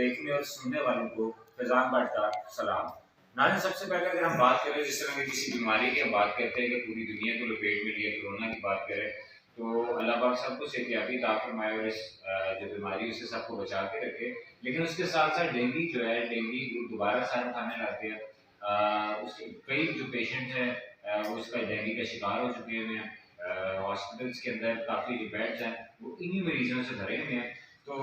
देखने और सुनने वालों को फैजान भाट का सलाम। नाज़रीन, सबसे पहले अगर हम बात करें जिस तरह की किसी बीमारी की हम बात करते हैं कि पूरी दुनिया को लपेट में लिए कोरोना की बात करें, तो अल्लाह पाक सब कुछ एहतियाती अता फरमाए और इस जो बीमारी है उससे सबको बचा के रखे। लेकिन उसके साथ साथ डेंगू जो है, डेंगू दोबारा सर उठाने लगते हैं। उसके कई जो पेशेंट हैं वो इसका डेंगू का शिकार हो चुके हैं। हॉस्पिटल्स के अंदर काफ़ी जो बेड्स हैं वो इन्हीं मरीजों से भरे हुए हैं। तो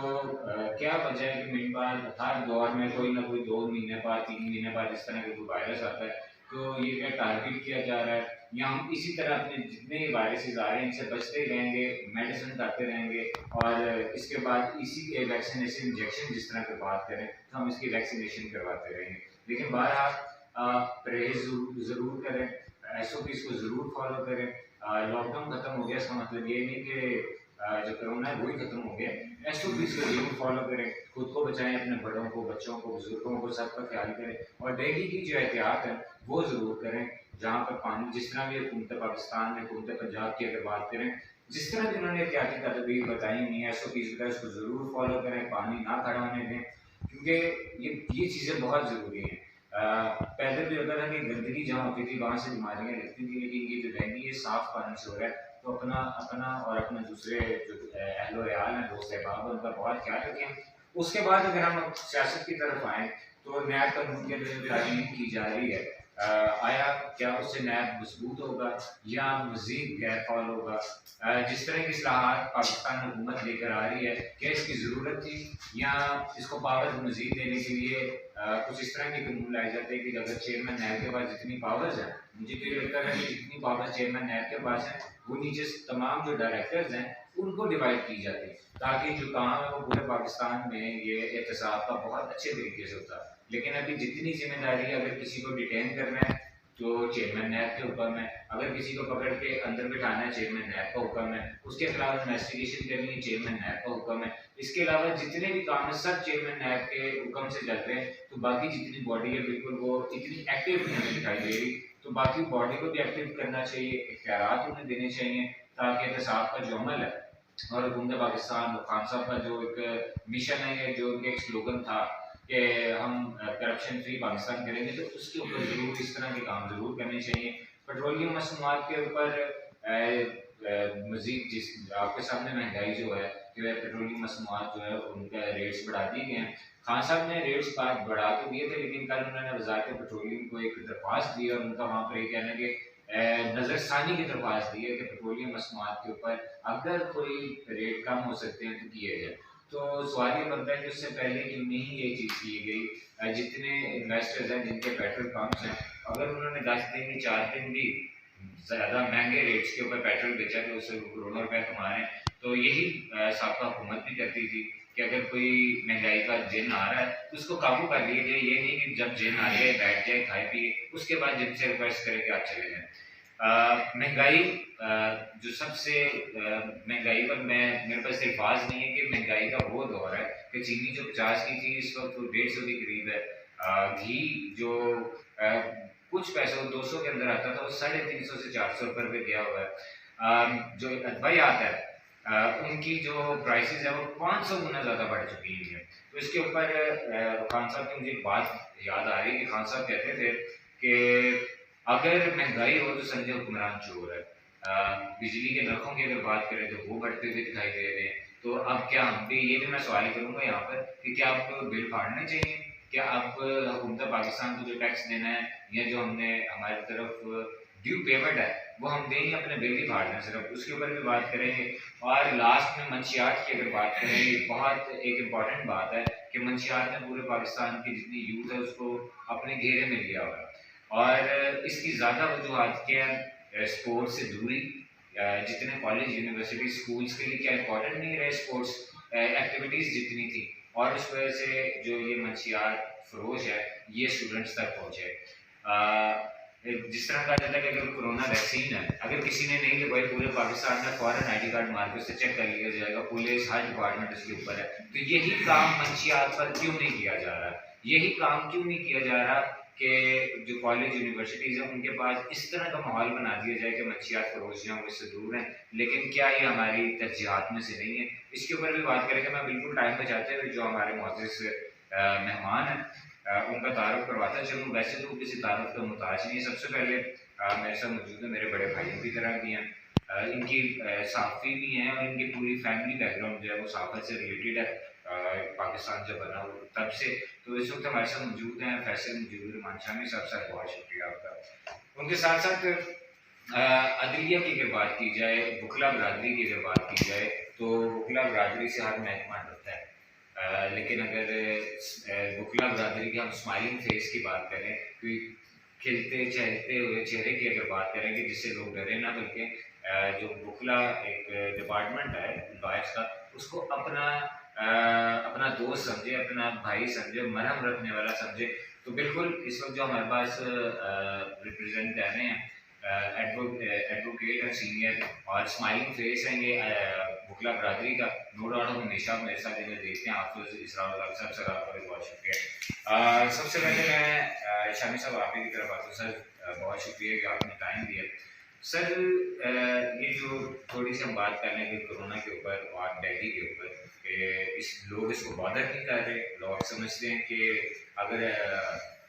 क्या वजह है कि मेरे पास हर दौर में कोई ना कोई 2 महीने बाद 3 महीने बाद इस तरह का कोई वायरस आता है, तो ये क्या टारगेट किया जा रहा है या हम इसी तरह अपने जितने वायरसेस आ रहे हैं इनसे बचते रहेंगे, मेडिसिन खाते रहेंगे और इसके बाद इसी के वैक्सीनेशन इंजेक्शन जिस तरह की बात करें तो हम इसकी वैक्सीनेशन करवाते रहेंगे। लेकिन बहरहाल परहेज ज़रूर करें, SOPs को ज़रूर फॉलो करें। लॉकडाउन खत्म हो गया इसका मतलब ये नहीं कि जो कोरोना है वही खत्म हो गया। SOPs को जरूर फॉलो करें, खुद को बचाएं, अपने बड़ों को, बच्चों को, बुजुर्गों को, सबका ख्याल करें और डेंगू की जो एहतियात है वो ज़रूर करें। जहाँ पर पानी जिस तरह भी हुकूमत पाकिस्तान में, हुकूमत पंजाब की अगर बात करें, जिस तरह भी उन्होंने एहतियाती तदबीर बताई हुई हैं, SOPs बताए, उसको ज़रूर फॉलो करें, पानी ना खड़ा होने दें क्योंकि ये चीज़ें बहुत ज़रूरी हैं। पहले भी होता था कि गंदगी जहाँ होती थी वहाँ से बीमारियाँ लगती थी, लेकिन ये जो डेंगू ये साफ़ पानी से हो रहा है, तो अपना अपना और अपने दूसरे जो अहलो याल हैं, दोस्त अहबाब हैं, उनका बहुत ख्याल रखें। उसके बाद अगर हम सियासत की तरफ आएँ तो नैब कानून के अंदर जो तामील की जा रही है, आया क्या उससे नैब मजबूत होगा या मज़ीद गैर फाल होगा? जिस तरह की इस्लाहात पाकिस्तान हुकूमत लेकर आ रही है, क्या इसकी ज़रूरत थी या इसको पावर मज़ीद देने के लिए कुछ इस तरह के कानून लाए जाते हैं कि अगर चेयरमैन नैब के पास जितनी पावर्स हैं, मुझे तो ये लगता है कि जितनी पावर्स चेयरमैन नैब के पास हैं वो नीचे तमाम जो डायरेक्टर्स हैं उनको डिवाइड की जाती है ताकि जो काम है वो पूरे पाकिस्तान में ये एहतसाब का बहुत अच्छे तरीके से होता है। लेकिन अभी जितनी जिम्मेदारी है, अगर किसी को डिटेन करना है तो चेयरमैन नैब के हुक्म है, अगर किसी को पकड़ के अंदर बिठाना है चेयरमैन नैब का हुक्म है, उसके खिलाफ इन्वेस्टिगेशन करनी है चेयरमैन नैब का हुक्म है। इसके अलावा जितने भी काम है सब चेयरमैन नैब के हुक्म से चल रहे हैं। तो बाकी जितनी बॉडी है बिल्कुल वो इतनी एक्टिव नहीं हमें दिखाई दे रही, तो बाकी बॉडी को भी एक्टिव करना चाहिए, इख्तियारात उन्हें देने चाहिए ताकि एहतसाब का जो अमल है और हुकूमत पाकिस्तान खान साहब का जो एक मिशन है, जो उनका एक स्लोगन था कि हम करप्शन फ्री पाकिस्तान करेंगे, तो उसके ऊपर ज़रूर इस तरह के काम ज़रूर करने चाहिए। पेट्रोलियम मसनूआत के ऊपर मज़ीद जिस आपके सामने महंगाई जो है कि पेट्रोलियम मसनूआत जो है उनका रेट्स बढ़ा दिए गए हैं। खान साहब ने रेट्स बढ़ा तो दिए थे, लेकिन कल उन्होंने वजारत पेट्रोलियम को एक दरख्वास्त दी और उनका वहाँ पर ये कहना कि नज़रसानी की दरख्वास्त दी है कि पेट्रोलियम मसनूआत के ऊपर अगर कोई रेट कम हो सकते हैं तो किए जाए। तो सवाल ये बनता है कि उससे पहले क्यों नहीं ये चीज़ की गई? जितने इन्वेस्टर्स हैं जिनके पेट्रोल पंप्स हैं, अगर उन्होंने 10 दिन की 4 दिन भी ज़्यादा महंगे रेट्स के ऊपर पेट्रोल बेचा तो उससे करोड़ों रुपए कमा रहे हैं, तो यही साबका हुकूमत भी करती थी कि अगर कोई महंगाई का जिन आ रहा है तो उसको काबू कर लिया जाए। ये नहीं कि जब जिन आ जाए बैठ जाए खाए पिए उसके बाद जिनसे रिक्वेस्ट करें कि आप चले जाएँ। महंगाई जो सबसे महंगाई पर मैं मेरे पास अल्फाज नहीं है कि महंगाई का वो दौर है कि चीनी जो 50 की थी इस वक्त वो 150 के करीब है। घी जो कुछ पैसों 200 के अंदर आता था वो 350 से 400 रुपये गया हुआ है। जो अद्वियात है उनकी जो प्राइसेस है वो 500 गुना ज़्यादा बढ़ चुकी है। तो इसके ऊपर खान साहब की मुझे एक बात याद आ रही है कि खान साहब कहते थे कि अगर महंगाई हो तो समझे हुक्मरान चोर है। बिजली के नरखों की अगर बात करें तो वो बढ़ते हुए दिखाई दे रहे हैं। तो अब क्या हम भी ये भी मैं सवाल करूँगा यहाँ पर कि क्या आपको बिल फाड़ने चाहिए? क्या आप हुकूमत पाकिस्तान को जो टैक्स देना है या जो हमने हमारी तरफ ड्यू पेमेंट है वो हम देंगे, अपने बिल ही फाड़ दें सिर्फ, उसके ऊपर भी बात करेंगे। और लास्ट में मंशियात की अगर बात करें, बहुत एक इम्पॉर्टेंट बात है कि मंशियात ने पूरे पाकिस्तान की जितनी यूथ है उसको अपने घेरे में लिया हुआ है और इसकी ज़्यादा वजूहत क्या है? स्पोर्ट्स से दूरी, जितने कॉलेज यूनिवर्सिटी स्कूल्स के लिए क्या इम्पोर्टेंट नहीं रहे स्पोर्ट्स एक्टिविटीज़ जितनी थी, और उस वजह से जो ये मंशियात फरोश है ये स्टूडेंट्स तक पहुँचे। जिस तरह कहा जाता है कि अगर कोरोना वैक्सीन है, अगर किसी ने नहीं लगवाई पूरे पाकिस्तान में फ़ौरन ID कार्ड मार के उससे चेक कर लिया जाएगा, पुलिस हर डिपार्टमेंट उसके ऊपर है। तो यही काम मंशियात पर क्यों नहीं किया जा रहा? यही काम क्यों नहीं किया जा रहा कि जो कॉलेज यूनिवर्सिटीज़ हैं उनके पास इस तरह का माहौल बना दिया जाए कि मंशियात फरोश हैं वो इससे दूर हैं? लेकिन क्या ये हमारी तरजीहात में से नहीं है? इसके ऊपर भी बात करेंगे। मैं बिल्कुल टाइम बचाते हुए जो हमारे मुअज़्ज़िज़ मेहमान हैं, उनका तारुफ करवाता चलूँ। वैसे तो किसी तारुफ का मुताज नहीं है। सबसे पहले मेरे साथ मौजूद है मेरे बड़े भाइयों की तरह भी हैं, इनकी सहाफ़ी भी हैं और इनकी पूरी फैमिली बैकग्राउंड जो है वो सहाफ़त से रिलेटेड है। पाकिस्तान जब बना हो तब से। तो इस वक्त हमारे साथ मौजूद हैं फैसल मौजूद रहमान शामी साहब। सर बहुत शुक्रिया आपका। उनके साथ साथ अदलिया की अगर बात की जाए, बुखला बरादरी की अगर बात की जाए, तो बुखला बरादरी से हर महकमा डरता है। लेकिन अगर बुखला बरादरी की हम स्माइलिंग फेस की बात करें, कोई खिलते चहलते हुए चेहरे की अगर बात करें कि जिससे लोग डरे ना, बल्कि जो बुखला एक डिपार्टमेंट है लॉयर्स का, उसको अपना दोस्त समझे, अपना भाई समझे, मरहम रखने वाला समझे। तो बिल्कुल इस वक्त जो हमारे पास रिप्रेजेंट कर रहे हैं एडवोकेट है सीनियर और स्माइलिंग फेस है ये बुखला बरादरी का, नो डाउट हम हमेशा मेरे साथ इन्हें देखते हैं। आपको इसरार साहब सर आपका भी बहुत शुक्रिया। सबसे पहले मैं शामी साहब आप ही की तरफ आता हूँ। सर बहुत शुक्रिया कि आपने टाइम दिया। सर ये जो थोड़ी सी हम बात कर लें कि कोरोना के ऊपर और डेंगू के ऊपर, लोग इसको बॉदर नहीं कर रहे। लोग समझते हैं कि अगर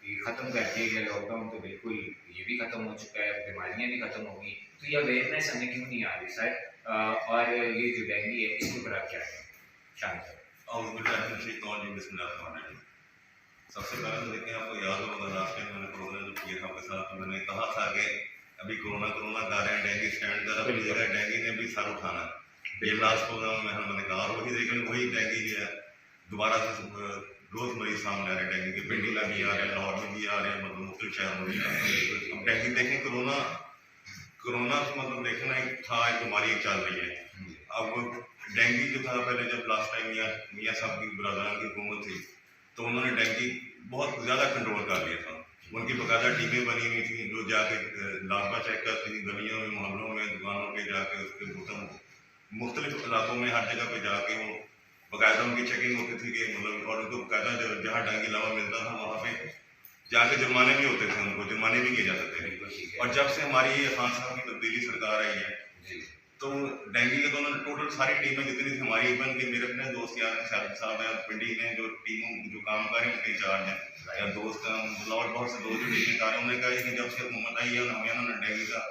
ये ख़त्म कर दिया गया लॉकडाउन तो बिल्कुल ये भी ख़त्म हो चुका है, बीमारियाँ भी ख़त्म होगी। तो ये अवेयरनेस हमें क्यों नहीं आ रही सर? और ये जो डेंगू है इसके ऊपर आप क्या कहें? शामिल सर। सबसे पहले तो देखिए, आपको याद होगा लास्ट टाइम मैंने प्रोग्राम जो किया था आपके साथ, तो मैंने कहा था कि अभी कोरोना कर रहे हैं, डेंगू स्टैंड कर अपनी जगह, डेंगू ने भी सर उठाना है। ये लास्ट प्रोग्राम में मैंने कहा, और वही देखें वही डेंगू जो है दोबारा से रोज मरीज सामने आ रहे हैं डेंगू के। पिंडी में भी आ रहे हैं, लाहौर में भी आ रहे हैं, मतलब मुख्तलिफ शहरों में भी आ रहे हैं। अब डेंगू देखें, कोरोना तो मतलब देखें ना, एक था एक बीमारी चल रही है। अब डेंगू जो था पहले, जब लास्ट टाइम मियाँ साहब की बरदरान की हुकूमत थी, तो उन्होंने डेंगू बहुत ज़्यादा कंट्रोल कर लिया था। उनकी बाकायदा टीमें बनी हुई थी जो जाके लाजमा चेक करती थी, गलियों में, मोहल्लों में, दुकानों पे जाके, उसके मुख्तलिफ इलाकों में हर जगह पे जाके वो बाकायदा उनकी चेकिंग होती थी कि मतलब, और उनको बाकायदा जहाँ डेंगू लावा मिलता था वहाँ पे जाके जुर्माने भी होते थे, उनको जुर्माने भी किए जाते थे। और जब से हमारी ये खान साहब की तब्दीली सरकार आई है, तो डेंगू के दोनों टोटल सारी टीमें जितनी थी हमारी, इवन के मेरे अपने दोस्त यार शाहिद साहब हैं पिंडी में, जो टीमों जो काम कर रहे हैं उनके इंचार्ज हैं, या दोस्त और बहुत से दोस्त जो टीमें कर रहे हैं, उन्होंने कहा कि जब से हुकूमत आई है उन्होंने डेंगू का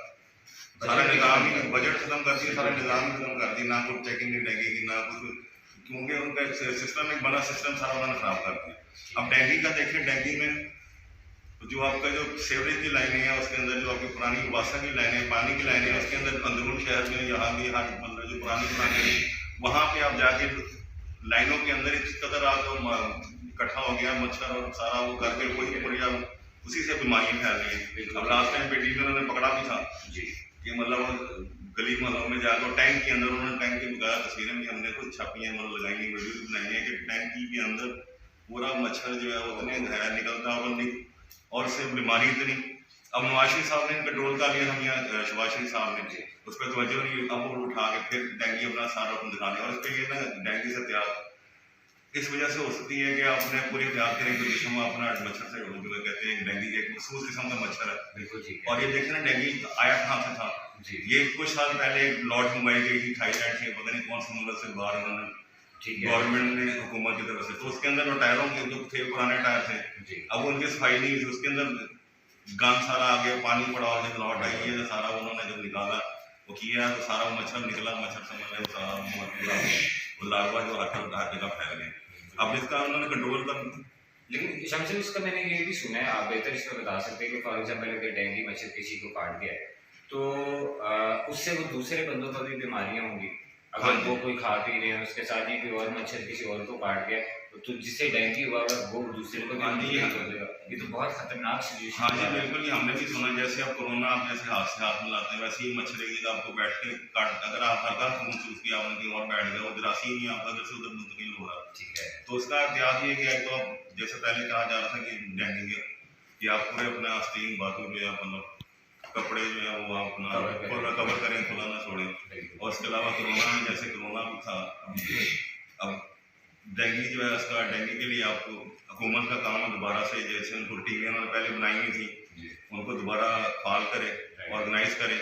सारा निज़ाम ही, बजट खत्म कर दिया, सारा निज़ाम ही खत्म कर दिया, ना कुछ चेकिंग नहीं डेंगू की, ना कुछ, क्योंकि उनका सिस्टम एक बना सिस्टम सारा उन्होंने खराब कर दिया। अब डेंगू का देखिए, डेंगू में जो आपका जो सेवरेज की लाइनें हैं, उसके अंदर जो आपकी पुरानी वासा की लाइनें, पानी की लाइनें, उसके अंदर अंदरून शहर में यहाँ भी हर मतलब जो पुरानी वहाँ पे आप जाके लाइनों के अंदर इस कदर आप इकट्ठा हो गया मच्छर और सारा वो करके वही बढ़िया उसी से बीमारियाँ फैल रही हैं। अब लास्ट टाइम पेटी में उन्होंने पकड़ा भी था जी, कि मतलब गली मोहल्लों में जाकर टैंक के अंदर, उन्होंने टैंक की बकाया तस्वीरें भी हमने खुद छापी हैं, मतलब लगाई हैं, वीडियो बनाई है कि टैंकी के अंदर पूरा मच्छर जो है वो उतने गहरा निकलता और उससे बीमारी इतनी। अब नवाज शरीफ साहब ने कंट्रोल कर लिया, हम यहाँ शहबाज शरीफ साहब ने उस पर तवज्जो नहीं, अब वो उठा के फिर डेंगू अपना सारा अपन दिखाने, और इस पर ये ना डेंगू से एहतियात इस वजह से हो सकती है कि आपने पूरी एहतियात करें तो जिसम अपना मच्छर से जो कहते हैं डेंगू एक मखसूस किस्म का मच्छर है। बिल्कुल ठीक है। और ये देखें ना, डेंगू आया कहाँ से था जी, ये कुछ साल पहले लॉट मंगाई गई थी थाईलैंड से, पता नहीं कौन सा मुल्क से बाहर उन्होंने गवर्नमेंट ने हुकूमत की तरफ से, तो उसके अंदर वो टायरों के जो थे पुराने टायर थे, अब उनकी सफाई नहीं हुई, उसके अंदर गंद सारा आ गया, पानी पड़ा, और जब लौट आई है सारा उन्होंने जब निकाला वो किया तो सारा मच्छर निकला, मच्छर समझ लें सारा लार्वा जो हर जगह फैल गया। अब इसका उन्होंने कंट्रोल कर, लेकिन शमशेर इसका मैंने ये भी सुना है, आप बेहतर इसमें बता सकते हैं कि फॉर एग्जाम्पल अगर डेंगू मच्छर किसी को काट गया है तो उससे वो दूसरे बंदों पर भी बीमारियां होंगी। अगर वो कोई खा पी रहे हैं उसके साथ ही कोई और मच्छर किसी और को काट गया तो जिससे डेंगू हुआ वो दूसरे को भी ये तो बहुत खतरनाक सिचुएशन। हाँ जी बिल्कुल, ये हमने भी सुना, जैसे आप कोरोना आप जैसे हाथ से हाथ मिलाते हैं वैसे ही मच्छर एक जगह आपको बैठ के काट, अगर आप हल्का महसूस किया आपने कहीं और बैठ गया, वो जरासीम ही आपका इधर से उधर मुंतकिल हो रहा, ठीक है। तो उसका एहतियात ये कि तो जैसे पहले कहा जा रहा था कि डेंगू कि आप पूरे अपने आस्तीन बाथरूम में आप मतलब कपड़े जो है वो अपना कवर करें, खुला ना छोड़ें। और इसके अलावा कोरोना में जैसे कोरोना भी था, अब डेंगू जो है उसका डेंगू के लिए आपको हुकूमत का काम है दोबारा से, जैसे उनको टीमें उन्होंने पहले बनाई हुई थी, उनको दोबारा फाल करे, ऑर्गेनाइज करे,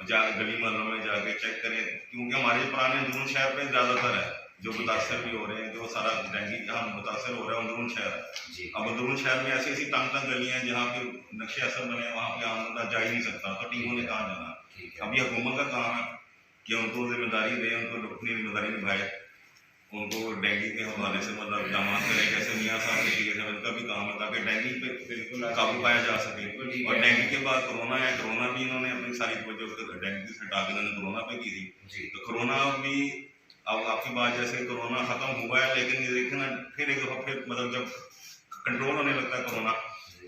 जाके गली मोहल्लों में जाके चेक करें, क्योंकि हमारे पुराने दून शहर पे ज़्यादातर है जो मुतासर भी हो रहे हैं, जो सारा डेंगू जहाँ मुतासर हो रहा है अंदरून शहर है। जी अब अंदरून शहर में ऐसी ऐसी तंग तंग गलियाँ हैं जहाँ पे नक्शे असर बने हैं, वहाँ पे आम बंदा जा ही नहीं सकता, तो टीमों ने कहाँ जाना। ठीक है। अब ये हुकूमत का काम है कि उनको जिम्मेदारी दे, उनको अपनी जिम्मेदारी निभाए, उनको डेंगू के हवाले से मतलब इकदाम करें, जैसे मियाँ साहब ने किए हैं, उनका भी काम है ताकि डेंगू पे बिल्कुल काबू पाया जा सके। बिल्कुल ठीक और है। डेंगू के बाद कोरोना है, कोरोना भी इन्होंने अपनी सारी वजह डेंगू से हटा के इन्होंने कोरोना पे की थी। जी तो कोरोना भी अब आपकी बात जैसे कोरोना खत्म हुआ है, लेकिन ये देखें ना फिर एक दफा फिर मतलब जब कंट्रोल होने लगता है कोरोना,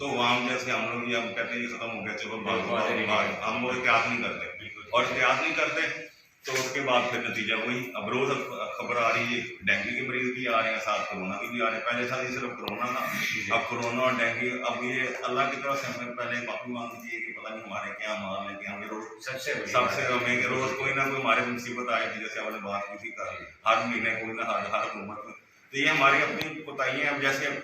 तो आम जैसे हम लोग भी हम कहते हैं ये खत्म हो गया चलो भाग, हम वो एहतियात नहीं करते, बिल्कुल। और एहतियात नहीं करते तो उसके बाद फिर नतीजा वही। अब रोज खबर आ रही है डेंगू के मरीज भी आ रहे हैं, साथ कोरोना के भी आ रहे हैं। पहले था ये सिर्फ कोरोना था, अब कोरोना और डेंगू। अब ये अल्लाह की तरफ से हमें पहले माफी मांगनी चाहिए कि पता नहीं हमारे क्या मार लेके हमें रोज सबसे हमें रोज कोई ना कोई हमारे मुसीबत आए थी, जैसे हमने बात की थी हर महीने कोई ना हर हुकूमत में। तो ये हमारी अपनी कोताही है। अब जैसे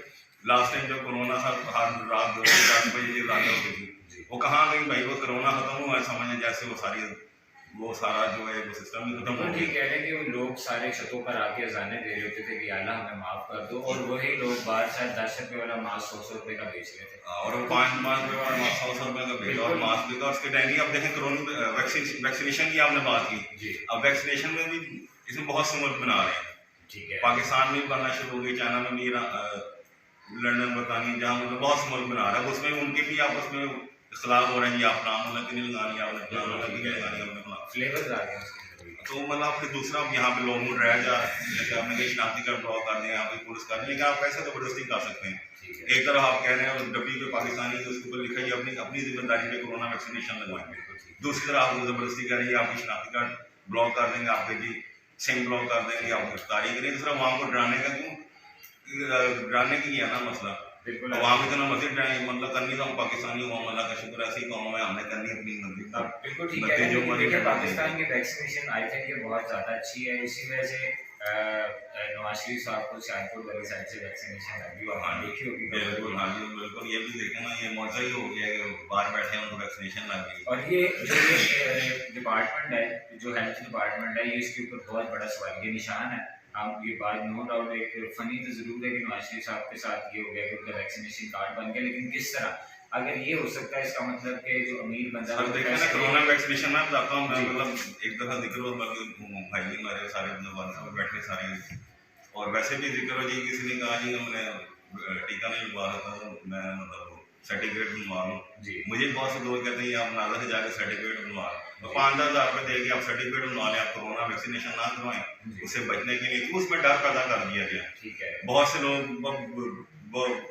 लास्ट टाइम जब कोरोना था हर रात 10 बजे रात होती थी, वो कहाँ गई भाई, वो कोरोना खत्म हुआ समझे, जैसे वो सारा जो है वो सिस्टम ही खत्म हो बिल्कुल गया। ठीक कह रहे हैं कि वो लोग सारे छतों पर आके अजाने दे रहे होते थे कि अल्लाह हमें माफ कर दो, और वही लोग बाहर शायद 10 रुपये वाला मास्क 100 रुपये का बेच रहे थे, और वो 5 रुपये वाला मास्क 100 रुपये का भेजा और मास्क भी का उसके डेंगू। अब देखें कोरोना वैक्सीनेशन की आपने बात की, जी अब वैक्सीनेशन में भी इसमें बहुत से मुल्क बना रहे हैं। ठीक है। पाकिस्तान में भी बनना शुरू हो गई, चाइना में भी, लंदन बरतानिया जहाँ मतलब बहुत से मुल्क बना रहा है, उसमें उनके भी आपस में इख्तलाफ हो रहे हैं, आप नाम मतलब कि नहीं लगानी, आपने फलाना मतलब कि नहीं लगानी, आपने फलाना। फ्लेवर्स आ गए उसके अंदर भी। तो मतलब फिर दूसरा यहाँ पे लोग मूड रह जा रहे हैं, जैसे आपने कहीं शनाख्ती कार्ड ड्रॉ कर दिया, यहाँ पे पुलिस कर दी, लेकिन आप कैसे ज़बरदस्ती कर सकते हैं। ठीक है। एक तरफ आप कह रहे हैं डब्बी पे पाकिस्तानी है, उसके ऊपर लिखा है अपनी अपनी जिम्मेदारी पे कोरोना वैक्सीनेशन लगवाएंगे, दूसरी तरफ आप ज़बरदस्ती कर रही है, आपकी शनाख्ती कार्ड ब्लॉक कर देंगे, आपके जी सिम ब्लॉक कर देंगे, आप गिरफ्तारी करेंगे। दूसरा वहाँ को डराने का क्यों, डराने की है ना मसला। बिल्कुल वहाँ में इतना मस्जिद मतलब करनी तो हम पाकिस्तानी हुआ, अल्लाह का शुक्र ऐसी कौम है, हमने करनी अपनी मर्जी। बिल्कुल ठीक है। देखिए पाकिस्तान की वैक्सीनेशन आई थिंक ये बहुत ज़्यादा अच्छी है, इसी वजह से नवाज शरीफ साहब को सियालकोट वाली साइड से वैक्सीनेशन लगी, और हाँ देखी होगी। बिल्कुल, हाँ जी बिल्कुल, ये भी देखे ना, ये मौजा ही हो गया कि बाहर बैठे हैं उनको वैक्सीनेशन लग गई। और ये जो ये डिपार्टमेंट है, जो हेल्थ डिपार्टमेंट है, ये इसके ऊपर बहुत बड़ा सवालिया निशान है। आप ये बात नो डाउट एक फनी तो जरूर है कि नवाज शरीफ साहब के साथ ये हो गया कि उनका वैक्सीनेशन कार्ड बन गया, लेकिन किस तरह, अगर ये हो सकता है इसका मतलब कि जो अमीर बंदा सर देखें ना कोरोना वैक्सीनेशन में बताता हूँ मैं, मतलब एक दफ़ा जिक्र हो भाई जी हमारे सारे मतलब बैठे सारे, और वैसे भी जिक्र हो जी किसी ने कहा जी हमने टीका नहीं लगवा रहा था, तो मैं मतलब सर्टिफिकेट बनवा लूँ जी। मुझे बहुत से लोग कहते हैं आप नाजा से जाकर सर्टिफिकेट बनवा, तो 5-10 हज़ार रुपये देगी आप सर्टिफिकेट बनवा लें, आप कोरोना वैक्सीनेशन ना करवाएं, उससे बचने के लिए क्यों उसमें डर पैदा कर दिया गया। ठीक है। बहुत से लोग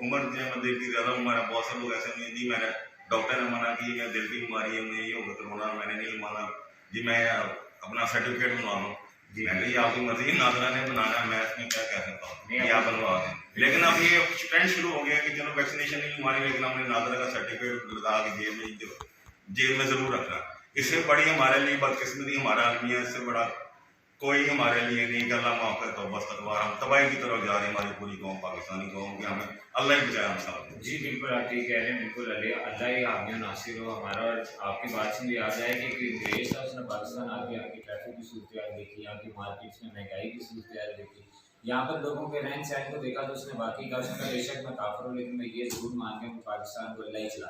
उम्र दिल की ज़्यादा उम्र है, बहुत से लोग ऐसे नहीं जी मैंने डॉक्टर ने मना की मैं दिल की बीमारी है, मुझे ये होगा कोरोना, मैंने नहीं माना जी, मैं अपना सर्टिफिकेट बनवा लूँ जी। मैं कही आपकी मर्जी, नादरा ने बनाना है, मैं इसमें क्या कह सकता हूँ, ये आप बनवा दें। लेकिन अब ये ट्रेंड शुरू हो गया कि चलो वैक्सीनेशन नहीं हमारी, लेकिन हमने नादरा का सर्टिफिकेट लगा के जेब में ज़रूर रखना। इससे बड़ी हमारे लिए बदकिस्मती हमारा आदमी है, इससे बड़ा कोई हमारे लिए नहीं, कि अल्लाह माफ़ करे, तो बस तकवा हम तबाही की तरफ जा रहे हैं, हमारी पूरी कौम पाकिस्तानी कौम की, हमें अल्लाह ही बचाए हम सब। जी बिल्कुल आप ठीक कह रहे हैं, बिल्कुल अल्लाह ही हामी नासिर हो हमारा। और आपकी बात से मुझे याद आया कि एक अंग्रेज था, उसने पाकिस्तान आके यहाँ की ट्रैफिक की सूरत देखी, यहाँ की मार्केट्स में महंगाई की सूरत देखी, यहाँ पर लोगों के रहन सहन को देखा, तो उसने वाकई कहा उसने बेशक मैं काफिर हूँ, लेकिन मैं ये जरूर मान के पाकिस्तान को अल्लाह ही चला।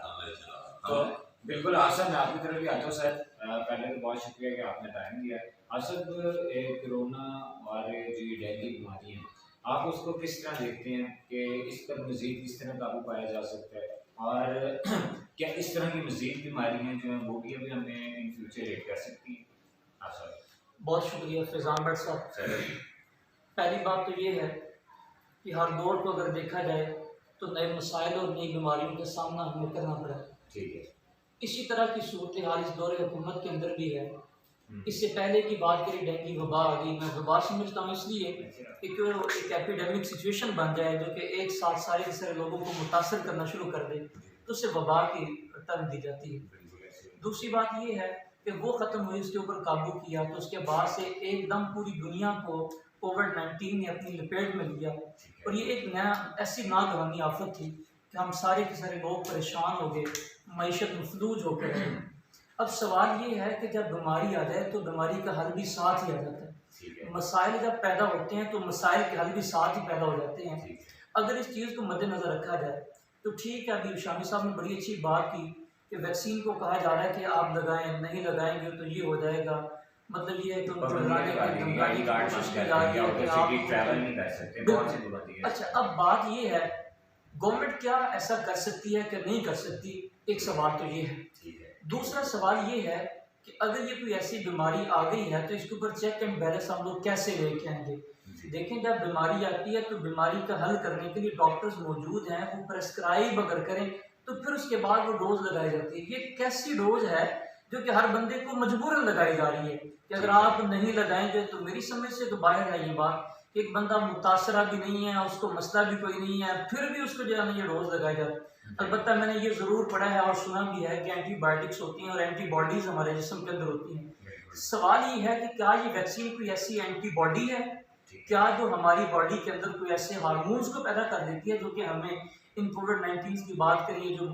तो बिल्कुल आसद मैं आपकी तरफ भी आता हूँ सर, पहले तो बहुत शुक्रिया कि आपने टाइम दिया। असद कोरोना और जो ये डेंगू बीमारी है, आप उसको किस तरह देखते हैं कि इस पर मज़ीद किस तरह काबू पाया जा सकता है, और क्या इस तरह की मज़ीद बीमारियाँ जो हैं वो भी अभी हमें इन फ्यूचर रेट कर सकती हैं? हाँ सर। बहुत शुक्रिया फैज़ान भट्ट साहब। पहली बात तो ये है कि हर दौर को अगर देखा जाए तो नए मसाइल और नई बीमारियों का सामना हमें करना पड़ा है। ठीक है। इसी तरह की सूरत हाल इस दौर हुकूमत के अंदर भी है। इससे पहले की बात करें डेंगू वबा आ गई, मैं वबा समझता हूँ इसलिए कि एक एपिडेमिक सिचुएशन बन जाए जो कि एक साथ सारे के सारे लोगों को मुतासर करना शुरू कर दे, तो उससे वबा की टर्म दी जाती है। दूसरी बात ये है कि वो ख़त्म हुई, उसके ऊपर काबू किया, तो उसके बाद से एकदम पूरी दुनिया को कोविड-19 ने अपनी लपेट में लिया, और ये एक नया ऐसी नागवानी आफत थी कि हम सारे के सारे लोग परेशान हो गए, मईशत मफलूज होकर रहे। अब सवाल ये है कि जब बीमारी आ जाए तो बीमारी का हल भी साथ ही आ जाता है। ठीक है, मसाइल जब पैदा होते हैं तो मसाइल के हल भी साथ ही पैदा हो जाते हैं। ठीक है, अगर इस चीज़ को मद्देनज़र रखा जाए तो ठीक है, अभी शामी साहब ने बड़ी अच्छी बात की कि वैक्सीन को कहा जा रहा है कि आप लगाएं, नहीं लगाएंगे तो ये हो जाएगा। मतलब ये है कि उनको डराने की धमकाने की कोशिश की जा रही है कि आप ट्रैवल नहीं कर सकते, बहुत सी पाबंदी है। अच्छा, अब बात ये है गवर्नमेंट क्या ऐसा कर सकती है कि नहीं कर सकती, एक सवाल तो ये है। ठीक है, दूसरा सवाल ये है कि अगर ये कोई ऐसी बीमारी आ गई है तो इसके ऊपर चेक एंड बैलेंस हम लोग कैसे लेके आएंगे। देखें, जब बीमारी आती है तो बीमारी का हल करने के लिए डॉक्टर्स मौजूद हैं, वो प्रेस्क्राइब अगर करें तो फिर उसके बाद वो डोज लगाई जाती है। ये कैसी डोज है जो कि हर बंदे को मजबूरन लगाई जा रही है कि अगर आप नहीं लगाएंगे तो मेरी समझ से तो बाहर है ये बात। एक बंदा मुतासरा भी नहीं है, उसको मसला भी कोई नहीं है, फिर भी उसको जो है ना ये डोज लगाई जाती है। अलबत्ता मैंने ये ज़रूर पढ़ा है और सुना भी है कि एंटीबायोटिक्स होती हैं और एंटीबॉडीज़ हमारे जिस्म के अंदर होती हैं। सवाल ये है कि क्या ये वैक्सीन कोई ऐसी एंटीबॉडी है, क्या जो हमारी बॉडी के अंदर कोई ऐसे हार्मोन्स को पैदा कर देती है जो कि हमें इन कोविड-19 की बात करिए जो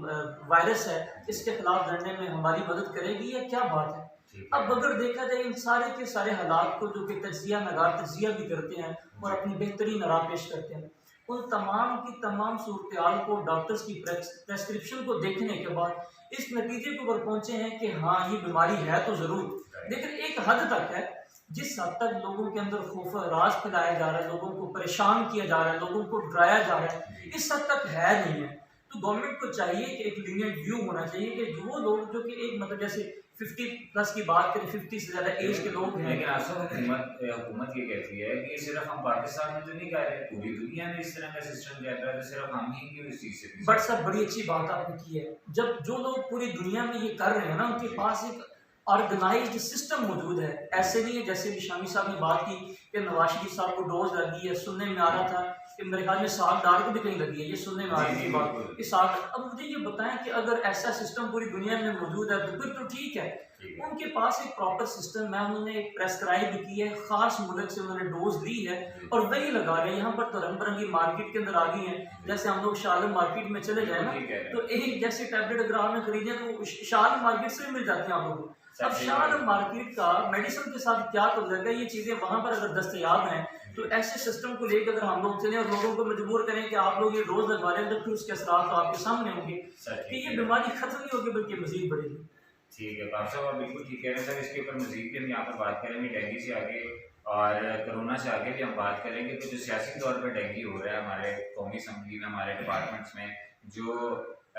वायरस है इसके खिलाफ लड़ने में हमारी मदद करेगी, या क्या बात है। अब अगर देखा जाए इन सारे के सारे हालात को जो कि तज्जिया नगार तज्जिया भी करते हैं और अपनी बेहतरीन राह पेश करते हैं, उन तमाम की तमाम सूरत हाल को डॉक्टर्स की प्रेस्क्रिप्शन को देखने के बाद इस नतीजे के ऊपर पहुंचे हैं कि हाँ ये बीमारी है तो ज़रूर, लेकिन एक हद तक है। जिस हद तक लोगों के अंदर खौफ राज फैलाया जा रहा है, लोगों को परेशान किया जा रहा है, लोगों को डराया जा रहा है, इस हद तक है नहीं है। तो गवर्नमेंट को चाहिए कि एक लीनियंट व्यू होना चाहिए कि जो लोग जो कि एक मतलब जैसे 50+ की बात करें, 50 से ज़्यादा एज के लोग हैं। लेकिन आसो हुकूमत ये कहती है कि सिर्फ हम पाकिस्तान में तो नहीं कह रहे, पूरी दुनिया में इस तरह का सिस्टम चल रहा है, तो सिर्फ हम ही क्यों इस चीज़ से बट सर बड़ी अच्छी बात आपने की है, जब जो लोग पूरी दुनिया में ये कर रहे हैं ना उनके पास एक ऑर्गेनाइज्ड सिस्टम मौजूद है। ऐसे नहीं है जैसे भी शामी साहब ने बात की कि नवाज शरीफ साहब को डोज लगी है, सुनने में आ रहा था कि मेरे ख्याल में साग डाल को भी कहीं लगी है, ये सुनने में आ रही थी बात कि साग। अब मुझे ये बताएं कि अगर ऐसा सिस्टम पूरी दुनिया में मौजूद है तो फिर तो ठीक है, उनके पास एक प्रॉपर सिस्टम है, उन्होंने एक प्रेस्क्राइब की है, खास मुल्क से उन्होंने डोज ली है और वही लगा रहे हैं। यहाँ पर तो रंग बिरंगी मार्केट के अंदर आ गई हैं, जैसे हम लोग शालम मार्केट में चले जाए ना तो एक जैसे टैबलेट अगर आपने खरीदे तो शालम मार्केट से मिल जाते हैं आप लोगों को। अब शालम मार्केट का मेडिसिन के साथ क्या तो लगा, ये चीज़ें वहाँ पर अगर दस्तयाब हैं तो ऐसे सिस्टम को लेकर अगर हम लोग चलें और लोगों को मजबूर करें कि आप लोग ये डोज लगवा रहे हैं तो फिर उसके असरात तो आपके सामने होंगे कि ये बीमारी खत्म नहीं होगी बल्कि मजीद बढ़ेगी। ठीक है बाब साहब, आप बिल्कुल ठीक कह रहे हैं सर। इसके ऊपर मजीद भी हम यहाँ पर बात करेंगे, डेंगू से आगे और कोरोना से आगे भी हम बात करेंगे। तो जो सियासी तौर पर डेंगू हो रहा है हमारे कौमी असम्बली में, हमारे डिपार्टमेंट्स में, जो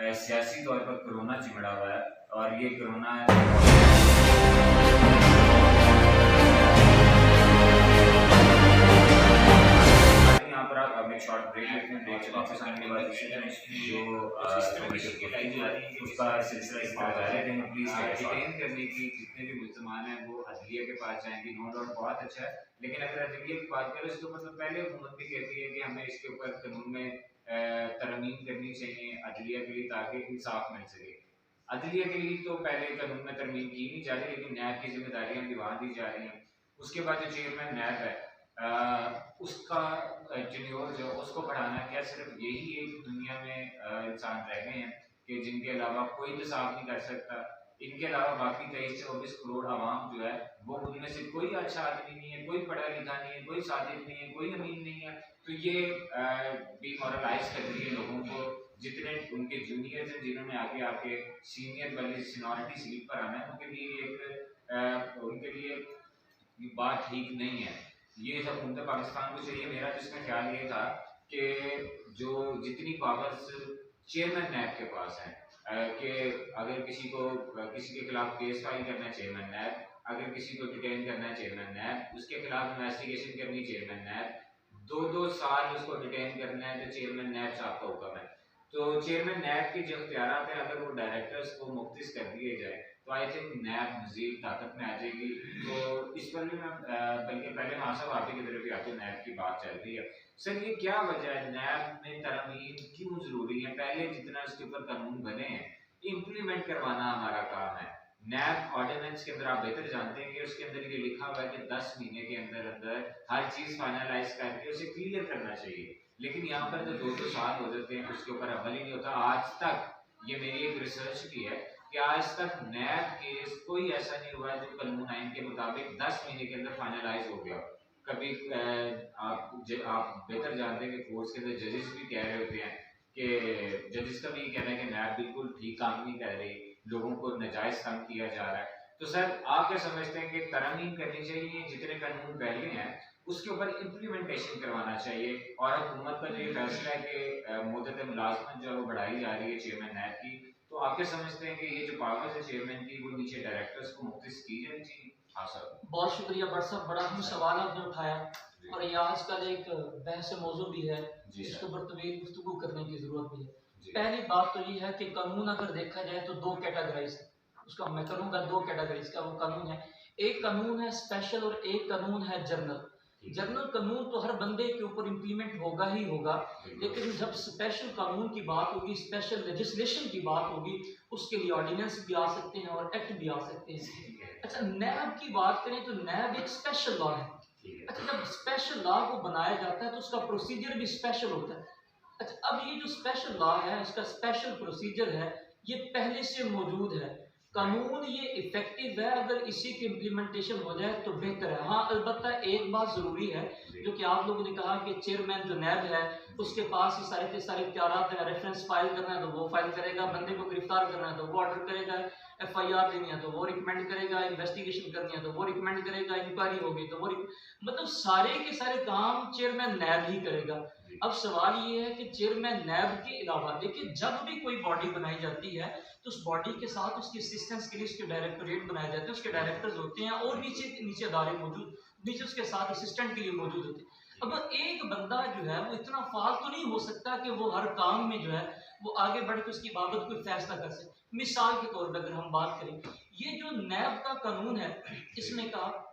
सियासी तौर पर कोरोना चिमड़ा हुआ है और ये कोरोना यहाँ पर आप एक शॉर्ट ब्रेक लेते हैं। ब्रेक से वापस आने के बाद जो उसका सिलसिला इस तरह जारी रहेगा। प्लीज एंटरटेन करने की जितने भी मुल्ज़मान हैं वो अदलिया के पास जाएंगे, नो डाउट बहुत अच्छा है, लेकिन अगर अदलिया की बात करें उसके ऊपर तो पहले हुकूमत भी कहती है कि हमें इसके ऊपर कानून में तरमीम करनी चाहिए अदलिया के लिए ताकि इंसाफ मिल सके। अदलिया के लिए तो पहले कानून में तरमीम की नहीं जा रही, लेकिन नैब की जिम्मेदारियाँ भी वहाँ दी जा रही हैं। उसके बाद जो चेयरमैन नैब है उसका टेन्योर जो उसको बढ़ाना, क्या सिर्फ यही एक दुनिया में इंसान रह गए हैं कि जिनके अलावा कोई इंसाफ नहीं कर सकता? इनके अलावा बाकी 23 से 24 करोड़ आवाम जो है वो उनमें से कोई अच्छा आदमी नहीं है, कोई पढ़ा लिखा नहीं है, कोई सादिक नहीं है, कोई अमीन नहीं है। तो ये डिमोरलाइज कर रही है लोगों को। जितने उनके जूनियर्स हैं जिन्होंने आगे आके सीनियर वाली सीनियरिटी सीट पर आना है उनके लिए ये बात ठीक नहीं है। ये सब हुकूमत पाकिस्तान को चाहिए। मेरा तो इसमें ख्याल ये था कि जो जितनी पावर्स चेयरमैन नैब के पास हैं कि अगर किसी के खिलाफ केस फाइल करना है चेयरमैन नैब, अगर किसी को डिटेन करना है चेयरमैन नैब, उसके खिलाफ इन्वेस्टिगेशन करनी चेयरमैन नैब, 2-2 साल उसको डिटेन करना है तो चेयरमैन नैब साहब का हुक्म है। तो चेयरमैन नैब के जो इख्तियारात हैं अगर वो डायरेक्टर्स को मुख्तस कर दिए जाए तो आई थिंक नैब मजीद ताकत में आ जाएगी। तो इस पर भी मैं बल्कि पहले मासा आप की तरफ आते नैब की बात चल रही है। सर ये क्या वजह है, नैब में तरमीम क्यों ज़रूरी है? पहले जितना उसके ऊपर कानून बने हैं इम्प्लीमेंट करवाना हमारा काम है। नैब ऑर्डिनेंस के अंदर आप बेहतर जानते हैं कि उसके अंदर ये लिखा हुआ है कि 10 महीने के अंदर अंदर हर चीज़ फाइनलाइज करके उसे क्लियर करना चाहिए, लेकिन यहाँ पर तो 2-2 साल हो जाते हैं उसके ऊपर अमल ही नहीं होता। आज तक, ये मेरी एक रिसर्च भी है कि आज तक नैब केस कोई ऐसा नहीं हुआ है जो कानून आइन के मुताबिक 10 महीने के अंदर फाइनलाइज हो गया। कभी आप बेहतर जानते हैं कि कोर्ट्स के अंदर जजेस भी कह रहे होते हैं कि जजेस का भी कहना है कि नैब बिल्कुल ठीक काम नहीं कर रही, लोगों को नाजायज़ तंग किया जा रहा है। तो सर आप क्या समझते हैं कि तरमीम करनी चाहिए, जितने कानून पहले हैं उसके ऊपर इम्प्लीमेंटेशन करवाना चाहिए, और हुकूमत का जो ये फैसला है कि मुद्दत मुलाजमत जो है वो बढ़ाई जा रही है चेयरमैन नैब की, तो आप क्या समझते हैं कि ये जो पावर्स है चेयरमैन की वो नीचे डायरेक्टर्स को मुख्तस की जानी चाहिए? हाँ सर। बहुत शुक्रिया बट साहब, बड़ा ही सवाल आपने उठाया और ये आजकल एक बहस मौजू भी है, जी इसके सर। ऊपर तवील गुफ्तगू करने की ज़रूरत भी है। जी पहली बात तो ये है कि कानून अगर देखा जाए तो दो कैटेगरीज है, उसका मैं करूँगा दो कैटेगरीज का वो कानून है। एक कानून है स्पेशल और एक कानून है जनरल। ठीक है। जनरल कानून तो हर बंदे के ऊपर इम्प्लीमेंट होगा ही होगा, लेकिन जब स्पेशल कानून की बात होगी, स्पेशल लेजिस्लेशन की बात होगी, उसके लिए ऑर्डिनेंस भी आ सकते हैं और एक्ट भी आ सकते हैं। ठीक है। अच्छा, नैब की बात करें तो नैब एक स्पेशल लॉ है। ठीक है। अच्छा, जब स्पेशल लॉ को बनाया जाता है तो उसका प्रोसीजर भी स्पेशल होता है। अच्छा, अब ये जो स्पेशल लॉ है, इसका स्पेशल प्रोसीजर है, ये पहले से मौजूद है। कानून ये इफेक्टिव है, अगर इसी की इम्प्लीमेंटेशन हो जाए तो बेहतर है। हाँ, अलबत्ता एक बात ज़रूरी है, जो कि आप लोगों ने कहा कि चेयरमैन जो नैब है उसके पास ये सारे के सारे इख्तियारात हैं। रेफरेंस फाइल करना है तो वो फाइल करेगा, बंदे को गिरफ्तार करना है तो वो ऑर्डर करेगा, एफआईआर देनी है तो वो रिकमेंड करेगा, इन्वेस्टिगेशन करनी है तो वो रिकमेंड करेगा, इंक्वायरी होगी तो वो मतलब सारे के सारे काम चेयरमैन नैब ही करेगा। अब सवाल ये है कि चेयरमैन नैब के अलावा देखिए, जब भी कोई बॉडी बनाई जाती है तो उस बॉडी के साथ उसकी असिस्टेंस के लिए उसके डायरेक्टोरेट बनाए जाते हैं, उसके डायरेक्टर्स होते हैं और नीचे नीचे अदारे मौजूद, नीचे उसके साथ असिस्टेंट के लिए मौजूद होते हैं। अब एक बंदा जो है वो इतना फालतू नहीं हो सकता कि वो हर काम में जो है वो आगे बढ़ के उसकी बाबत कोई फैसला कर सके। मिसाल के तौर पर अगर हम बात करें, ये जो नैब का कानून है, इसमें कहा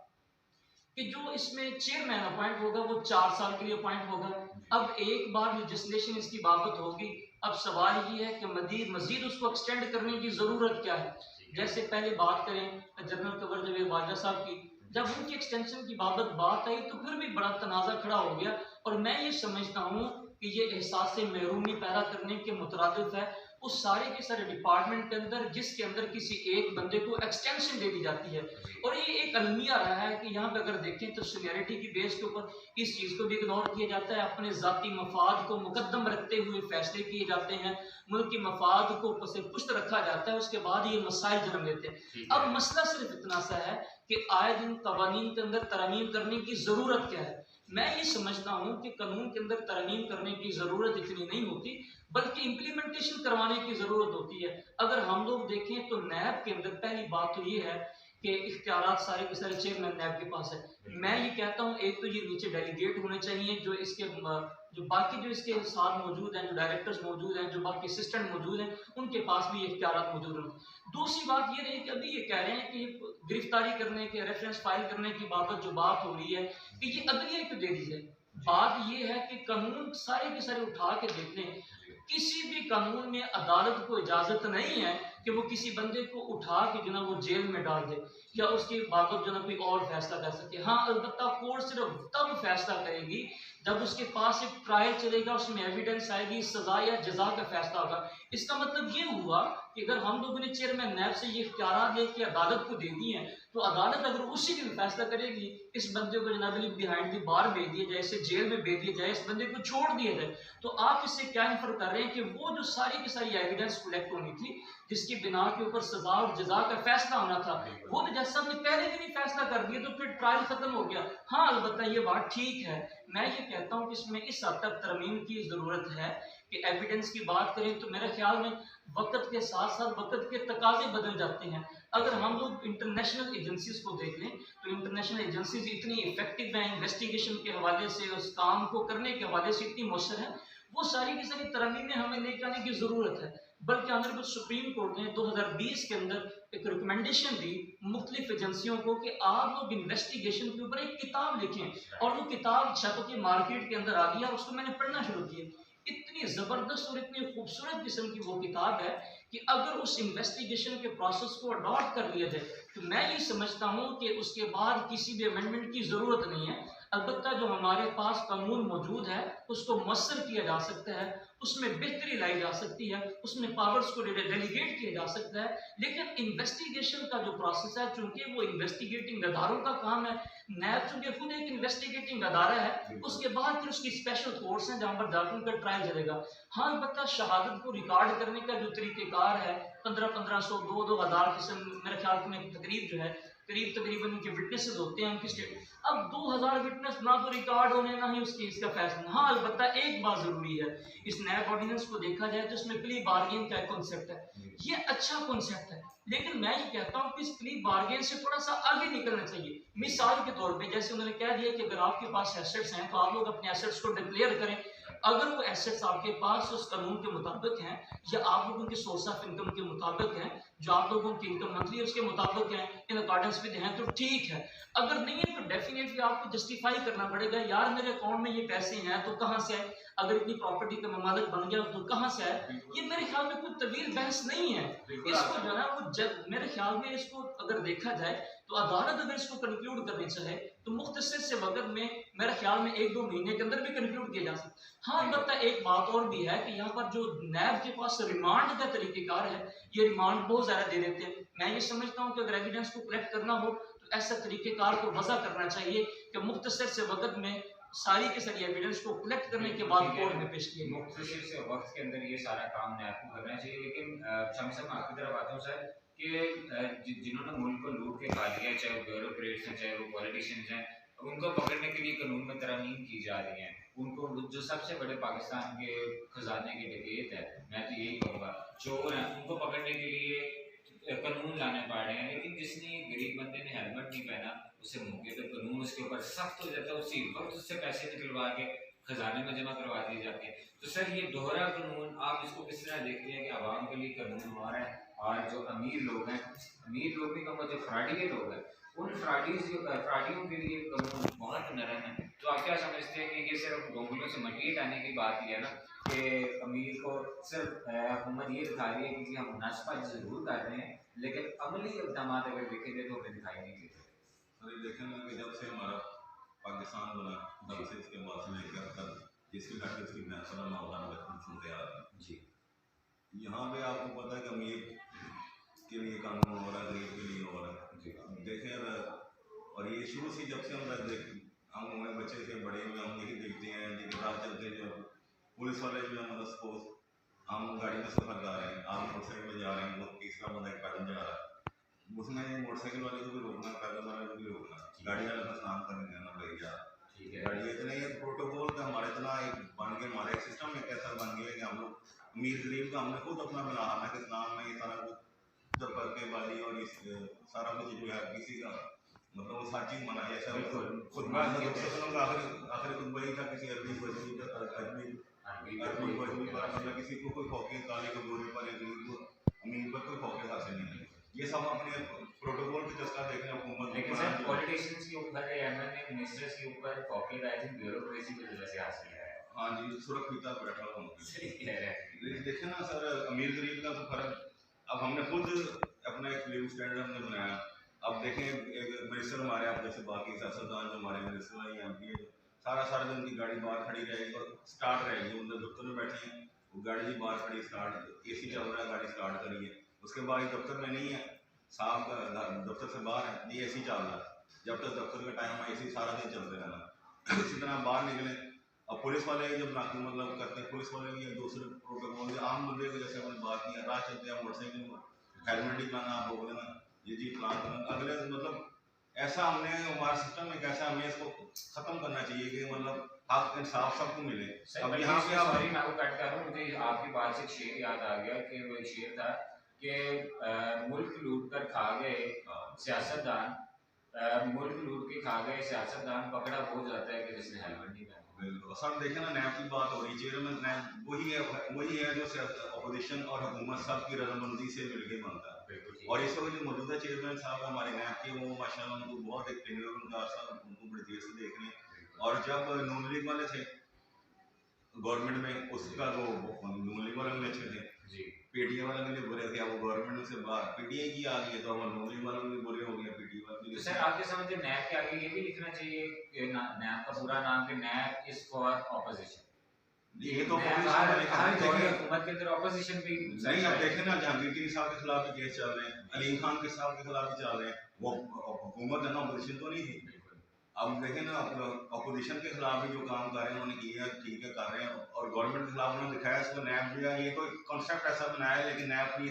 कि जो इसमें चेयरमैन अपॉइंट होगा वो 4 साल के लिए अपॉइंट होगा। अब एक बार लेजिस्लेशन इसकी बाबत होगी, अब सवाल ये है कि मजीद उसको एक्सटेंड करने की ज़रूरत क्या है। जैसे पहले बात करें जनरल कवर जवेद बाजवा साहब की, जब उनकी एक्सटेंशन की बात आई तो फिर भी बड़ा तनाज़ा खड़ा हो गया, और मैं ये समझता हूँ कि ये एहसास महरूमी पैदा करने के मुतरादिफ है उस सारे के सारे डिपार्टमेंट के अंदर जिसके अंदर किसी एक बंदे को एक्सटेंशन दे दी जाती है। और ये एक अलमिया रहा है कि यहाँ पे अगर देखें तो सीनियरिटी की बेस के ऊपर इस चीज़ को भी इग्नोर किया जाता है, अपने ज़ाती मफाद को मुकद्दम रखते हुए फैसले किए जाते हैं, मुल्क की मफाद को पुष्ट रखा जाता है, उसके बाद ये मसाइल जन्म लेते हैं। अब मसला सिर्फ इतना सा है कि आए दिन कवानीन के अंदर तरमीम करने की ज़रूरत क्या है। मैं ये समझता हूँ कि कानून के अंदर तरमीम करने की ज़रूरत इतनी नहीं होती, बल्कि इम्प्लीमेंटेशन करवाने की ज़रूरत होती है। अगर हम लोग देखें तो नैब के अंदर पहली बात तो ये है कि इख्तियारात सारे के सारे चेयरमैन नैब के पास है। मैं ये कहता हूँ एक तो ये नीचे डेलीगेट होने चाहिए, जो इसके जो बाकी जो इसके साथ मौजूद हैं, जो डायरेक्टर्स मौजूद हैं, जो बाकी असिस्टेंट मौजूद हैं, उनके पास भी ये इख्तियारात मौजूद हों। दूसरी बात ये रही कि अभी ये कह रहे हैं कि गिरफ्तारी करने के, रेफरेंस फाइल करने की बाबत जो बात हो रही है कि ये अदलिया क्यों दे दी जाए। बात ये है कि कानून सारे के सारे उठा के देख लें, किसी भी कानून में अदालत को इजाजत नहीं है कि वो किसी बंदे को उठा के जो ना वो जेल में डाल दे या उसके बाबत जो ना कोई और फैसला कर सके। हाँ, अलबत्ता कोर्ट सिर्फ तब फैसला करेगी जब उसके पास एक ट्रायल चलेगा, उसमें एविडेंस आएगी, सजा या जजा का फैसला होगा। इसका मतलब ये हुआ कि अगर हम लोगों ने चेयरमैन नैब से ये इख्तियार लेके अदालत को दे दिए हैं, तो अदालत अगर उसी दिन फैसला करेगी इस बंदे को जनाब बिहाइंड द बार भेज दिया जाए, इसे जेल में भेज दिया जाए, इस बंदे को छोड़ दिया जाए, तो आप इससे क्या इन्फर कर रहे हैं कि वो जो सारी की सारी एविडेंस कलेक्ट होनी थी, जिसकी बिना के ऊपर सजा और जजा का फैसला होना था, वो तो जज साहब ने पहले दिन ही फैसला कर दिया, तो फिर ट्रायल खत्म हो गया। हाँ, अलबत्ता ये बात ठीक है, मैं ये कहता हूँ कि इसमें इस हद तक तरमीम की ज़रूरत है कि एविडेंस की बात करें तो मेरे ख्याल में वक्त के साथ साथ वक्त के तकाजे बदल जाते हैं। अगर हम लोग इंटरनेशनल एजेंसीज को देख लें तो इंटरनेशनल एजेंसीज इतनी इफेक्टिव हैं, इन्वेस्टिगेशन के हवाले से, उस काम को करने के हवाले से इतनी मौसर है, वो सारी की सारी तरमीमें हमें लेकर आने की ज़रूरत है। बल्कि ऑनरेबल सुप्रीम कोर्ट ने 2020 के अंदर एक रिकमेंडेशन दी मुख्तलिफ एजेंसियों को कि आप लोग इन्वेस्टिगेशन के ऊपर एक किताब लिखें, और वो किताब छप के मार्केट के अंदर आ गई और उसको मैंने पढ़ना शुरू किया। इतनी ज़बरदस्त और इतनी खूबसूरत किस्म की वो किताब है कि अगर उस इन्वेस्टिगेशन के प्रोसेस को अडॉप्ट कर लिया जाए तो मैं ये समझता हूँ कि उसके बाद किसी भी अमेंडमेंट की ज़रूरत नहीं है। अलबत्ता जो हमारे पास कानून मौजूद है उसको मसर किया जा सकता है, उसमें बेहतरी लाई जा सकती है, उसमें पावर्स को डेलीगेट किया जा सकता है। लेकिन इन्वेस्टिगेशन का जो प्रोसेस है, चूंकि वो इन्वेस्टिगेटिंग अदारों का काम है, नैब चूंकि खुद एक इन्वेस्टिगेटिंग अदारा है, उसके बाद फिर उसकी स्पेशल कोर्ट्स हैं जहाँ पर जाकर उनका ट्रायल चलेगा। हाँ, अलबत्ता शहादत को रिकॉर्ड करने का जो तरीक़ेकार है, 1500 2,000 किस्म, मेरे ख्याल में तकरीब जो है करीब तकरीबन उनके विटनेसेस होते हैं उनकी स्टेट। अब 2000 विटनेस ना तो रिकॉर्ड होने ना ही उसकी इसका फैसला। हाँ, अलबत्ता एक बात जरूरी है, इस नैब ऑर्डिनेंस को देखा जाए तो इसमें प्ली बार्गेन का कॉन्सेप्ट है, ये अच्छा कॉन्सेप्ट है, लेकिन मैं ये कहता हूँ कि इस प्ली बार्गेन से थोड़ा सा आगे निकलना चाहिए। मिसाल के तौर पे जैसे उन्होंने कह दिया कि अगर आपके पास एसेट्स हैं तो आप लोग अपने एसेट्स को डिक्लेयर करें। अगर वो एसेट्स आपके पास उस कानून के मुताबिक हैं या आप लोगों के सोर्स ऑफ इनकम के मुताबिक हैं, जो आप लोगों की इनकम मंथली उसके मुताबिक हैं, इन अकॉर्डेंस विद हैं, तो ठीक है। अगर नहीं है तो डेफिनेटली आपको जस्टिफाई करना पड़ेगा, यार मेरे अकाउंट में ये पैसे हैं तो कहाँ से आए, अगर इतनी प्रॉपर्टी का मैं मालिक बन गया तो कहाँ से आए। ये मेरे ख्याल में कोई तवील बहस नहीं है। इसको जो है ना वो मेरे ख्याल में इसको अगर देखा जाए तो अदालत अगर इसको कंक्लूड करनी चाहे तो मुख्तसर से वक्त में मेरे ख्याल में 1-2 महीने के अंदर भी कंक्लूड किया जा सकता है। हाँ, अलबत्ता एक बात और भी है कि यहाँ पर जो नैब के पास रिमांड का तरीकेकार है, ये रिमांड बहुत ज़्यादा दे देते हैं। मैं ये समझता हूँ कि अगर एविडेंस को कलेक्ट करना हो तो ऐसा तरीकेकार को वजह करना चाहिए कि मुख्तसर से वक्त में सारी के सारी एविडेंस को कलेक्ट करने के बाद कोर्ट में पेश किया जाए। मुख्तसर से वक्त के अंदर ये सारा काम नैब को करना चाहिए। लेकिन शमशम आपकी तरफ आता हूँ सर कि जिन्होंने मुल्क को लूट के खा लिया, चाहे वो ब्यूरोक्रेट्स हैं, चाहे वो पॉलिटिशियंस हैं, उनको पकड़ने के लिए कानून में तरमीम की जा रही है। उनको जो सबसे बड़े पाकिस्तान के खजाने के डकैत है, मैं तो यही कहूँगा, चोर हैं, उनको पकड़ने के लिए कानून लाने पड़ रहे हैं। लेकिन जिसने गरीब बंदे ने हेलमेट नहीं पहना, उसे मौके पर कानून उसके ऊपर सख्त हो जाता है, उसी वक्त उससे पैसे निकलवा के खजाने में जमा करवा दिए जाते हैं। तो सर ये दोहरा कानून आप इसको किस तरह देखते हैं कि आवाम के लिए कानून हुआ है और जो अमीर लोग हैं, अमीर लोग भी कम, जो फ्रॉडी लोग हैं, उन फ्रॉडियों के लिए कानून बहुत नरम है। तो आप क्या समझते हैं कि ये सिर्फ गोंगलों से मटी हटाने की बात ही है ना, कि अमीर को सिर्फ हुकूमत ये दिखा रही है कि हम मुनासिबा ज़रूर कर रहे हैं, लेकिन अमली इक़दाम अगर देखे जाए तो हमें दिखाई नहीं देते। अरे देखें ना कि जब से हमारा पाकिस्तान बना तब से इसके बाद से लेकर अब तक जिसकी घाटी उसकी फैसला मामला बचपन सुनते आ रहे हैं जी। यहाँ पे आपको पता है कि अमीर के लिए कानून हो रहा है, गरीब के लिए हो रहा है जी। देखें और ये शुरू से जब से हम हमें बच्चे से बड़े हुए हम यही देखते हैं कि राह चलते जो पुलिस वाले जो है मतलब सपोज हम गाड़ी में सफ़र कर रहे हैं, आप मोटरसाइकिल में जा रहे हैं, वो तीसरा बंदा एक पैदल जा रहा है, उसमें मोटरसाइकिल वाले को भी रोकना, पैदल वाले को भी रोकना, गाड़ी वाले का स्नान करने देना भाई यार, ठीक है। गाड़ी इतना ही प्रोटोकॉल का हमारे इतना एक बन गया, हमारा एक सिस्टम एक ऐसा बन गया कि हम लोग अमीर गरीब का हमने खुद अपना बना, हालांकि इस्लाम में ये सारा कुछ जब करके वाली और इस सारा कुछ जो है किसी का मतलब वो सारी चीज़ मना है, ऐसा खुद आखिर खुद वही था किसी अरबी पर मतलब किसी को कोई फौके काले को गोरे पर अमीर पर कोई फौके हासिल नहीं है। ये सब अपने प्रोटोकॉल के चस्का देखने हुकूमत, लेकिन सर पॉलिटिशियंस के ऊपर, एमएनए मिनिस्टर्स के ऊपर फौके आई थिंक ब्यूरोक्रेसी की वजह से हासिल है। हाँ जी, सुरक्षित बैठा हुआ सही कह रहे हैं। देखिए ना सर, अमीर गरीब का तो फर्क अब हमने खुद अपना एक लिविंग स्टैंडर्ड हमने बनाया। अब देखें एक मिनिस्टर हमारे, आप जैसे बाकी सियासतदान जो हमारे मिनिस्टर हैं, एम पी, सारा दिन की गाड़ी बाहर खड़ी रहेगी और स्टार्ट रहेगी, उनके दफ्तर में बैठे हैं, वो गाड़ी बाहर खड़ी स्टार्ट, AC चल रहा है, गाड़ी स्टार्ट करिए, उसके बाद दफ्तर में नहीं है, साहब का दफ्तर से बाहर है, ये AC चल रहा है, जब तक दफ्तर का टाइम है AC सारा दिन चलते रहना। इसी तरह बाहर निकले, अब पुलिस वाले जब नाकी मतलब करते हैं, पुलिस वाले भी दूसरे प्रोटोकॉल आम बंदे को जैसे अपनी बात नहीं है, राह चलते हैं मोटरसाइकिल में हेलमेट ही पहना, आप रोक देना, ये जी प्लान करना, अगले मतलब ऐसा हमने हमारा सिस्टम में कैसा, हमें इसको खत्म करना चाहिए कि मतलब हक इंसाफ सबको मिले। अब यहाँ पे सॉरी मैं आपको कट कर रहा हूँ, मुझे आपकी बात से एक शेर याद आ गया कि वो एक शेर था कि मुल्क लूट कर खा गए सियासतदान, मुल्क लूट के खा गए सियासतदान, पकड़ा वो जाता है कि जिसने हेलमेट नहीं पहना। सर देखे ना, नैब की बात हो रही, चेयरमैन नैब वही है जो अपोजिशन और हुकूमत सब की रजामंदी से मिलकर बनता है। और इस वक्त जो मौजूदा चेयरमैन साहब हमारे नैब के, वो माशाल्लाह उनको बहुत एक टेन्योर उनका साहब, उनको बड़ी देर से देख रहे हैं। और जब नून लीग वाले थे गवर्नमेंट में, उसका वो नून लीग वाले में अच्छे थे, पीटीए वाले के लिए बुरे थे, अब वो गवर्नमेंट से बाहर पीटीए की आ गई है, तो अब नौकरी वालों के लिए बुरे हो गए, पीटीए वाले तो सर आपके समझ में नैब के आगे ये भी लिखना चाहिए कि नैब का पूरा नाम कि नैब इज फॉर ऑपोजिशन। ये तो हुकूमत के अंदर ऑपोजिशन भी नहीं, अब देखें ना, जहांगीर साहब के खिलाफ भी केस चल रहे हैं, अलीम खान के साहब के खिलाफ भी चल रहे हैं, वो हुकूमत है ना, अपोजिशन तो नहीं थी। अब देखें ना, अपोजिशन के खिलाफ भी जो काम कर रहे हैं उन्होंने किया, ठीक है कर रहे हैं, और गवर्नमेंट के खिलाफ उन्होंने दिखाया इसको नैब दिया, ये तो कॉन्सेप्ट ऐसा बनाया है, लेकिन नैब की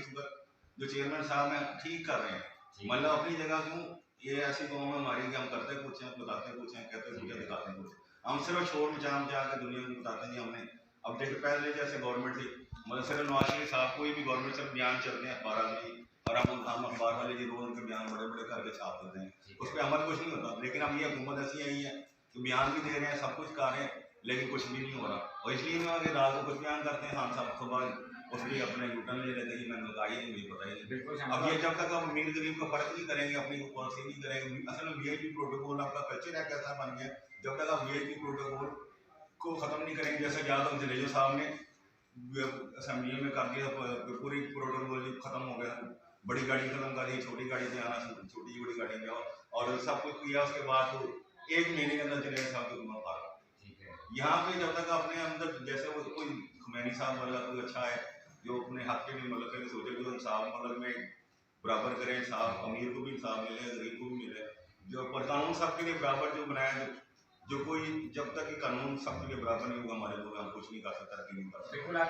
जो चेयरमैन साहब हैं ठीक कर रहे हैं, मतलब अपनी जगह क्यों ये ऐसी कौम है हमारी कि हम करते कुछ हैं, बताते कुछ हैं, कहते कुछ हैं, दिखाते कुछ, हम सिर्फ शोर मचा के दुनिया को बताते हैं हमने। अब देखिए पहले जैसे गवर्नमेंट थी, मतलब सिर्फ नवाज शरीफ साहब कोई भी गवर्नमेंट से बयान चलते हैं अखबार में, और हम अखबार वाले जो रोज उनके बयान बड़े बड़े करके छाप देते हैं, उस पर अमल कुछ नहीं होता। लेकिन अब ये हुकूमत ऐसी आई है कि बयान भी दे रहे हैं, सब कुछ कर रहे हैं, लेकिन कुछ भी नहीं हो रहा, और इसलिए मैं आगे रात को कुछ बयान करते हैं, हम सब सुबह उसकी अपने यूटर्न ले लेते हैं, मैंने लगाई नहीं, मुझे पता ही नहीं। अब ये जब तक आप अमीर गरीब का फर्क नहीं करेंगे, अपनी पॉलिसी नहीं करेंगे, असल में वीआईपी प्रोटोकॉल आपका कल्चर है कैसा बन गया, जब तक आप वीआईपी प्रोटोकॉल को खत्म नहीं करेंगे, जैसे यादव जडेजा साहब ने असेंबली में कर दिया, पूरी प्रोटोकॉल खत्म हो गया, बड़ी गाड़ी खत्म कर दी, छोटी गाड़ी से आना, छोटी बड़ी गाड़ी में आओ, और सब कुछ किया, उसके बाद तो एक महीने के अंदर जडेजा साहब की उम्र पार। यहाँ पे जब तक अपने अंदर जैसे वो कोई खुमैनी साहब वाला कोई अच्छा है जो अपने हक के भी मतलब के सोचे जो इंसाफ मतलब में बराबर करें, इंसाफ अमीर को भी इंसाफ मिले, गरीब को भी मिले, जो पर कानून सबके लिए बराबर जो बनाया, जो कोई जब तक ये कानून सबके लिए बराबर नहीं होगा हमारे लोग, हम कुछ नहीं कर सकते, तरक्की नहीं कर सकते। बिल्कुल आप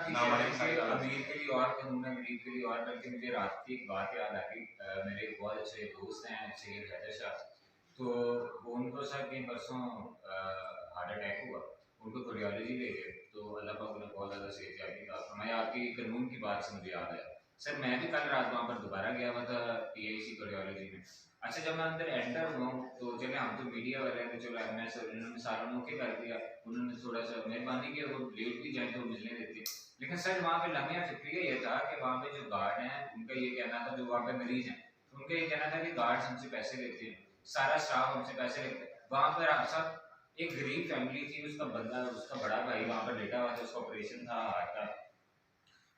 अमीर के लिए और कानून है, गरीब के लिए और, बल्कि मुझे रात की एक बात याद आ गई, मेरे एक बहुत अच्छे दोस्त हैं सैयद हैदर शाह, तो उनको सर के परसों हार्ट अटैक हुआ, उनको कार्डियोलॉजी ले गए, तो अल्लाह पाक उन्हें बहुत ज़्यादा सेहतयाबी था। मैं आपकी कानून की बात से मुझे याद आया सर, मैं भी कल रात वहाँ पर दोबारा गया हुआ था पीआईसी कार्डियोलॉजी में। अच्छा जब मैं अंदर एंटर हुआ तो चले हम तो मीडिया वाले हैं, तो चलो एमएस और इन्होंने सारा ओके कर दिया, उन्होंने थोड़ा सा मेहरबानी की, वो लेट भी जाए तो मिलने देते। लेकिन सर वहाँ पे लम्हा फिक्रिया ये था कि वहाँ पे जो गार्ड हैं उनका ये कहना था, जो वहाँ पे मरीज हैं उनका ये कहना था कि गार्ड हमसे पैसे लेते हैं, सारा स्टाफ हमसे पैसे लेते हैं। वहाँ पर आप सब एक गरीब फैमिली थी, उसका बंदा, उसका बड़ा भाई वहाँ पर लेटा हुआ था, उसका ऑपरेशन था हार्ट का,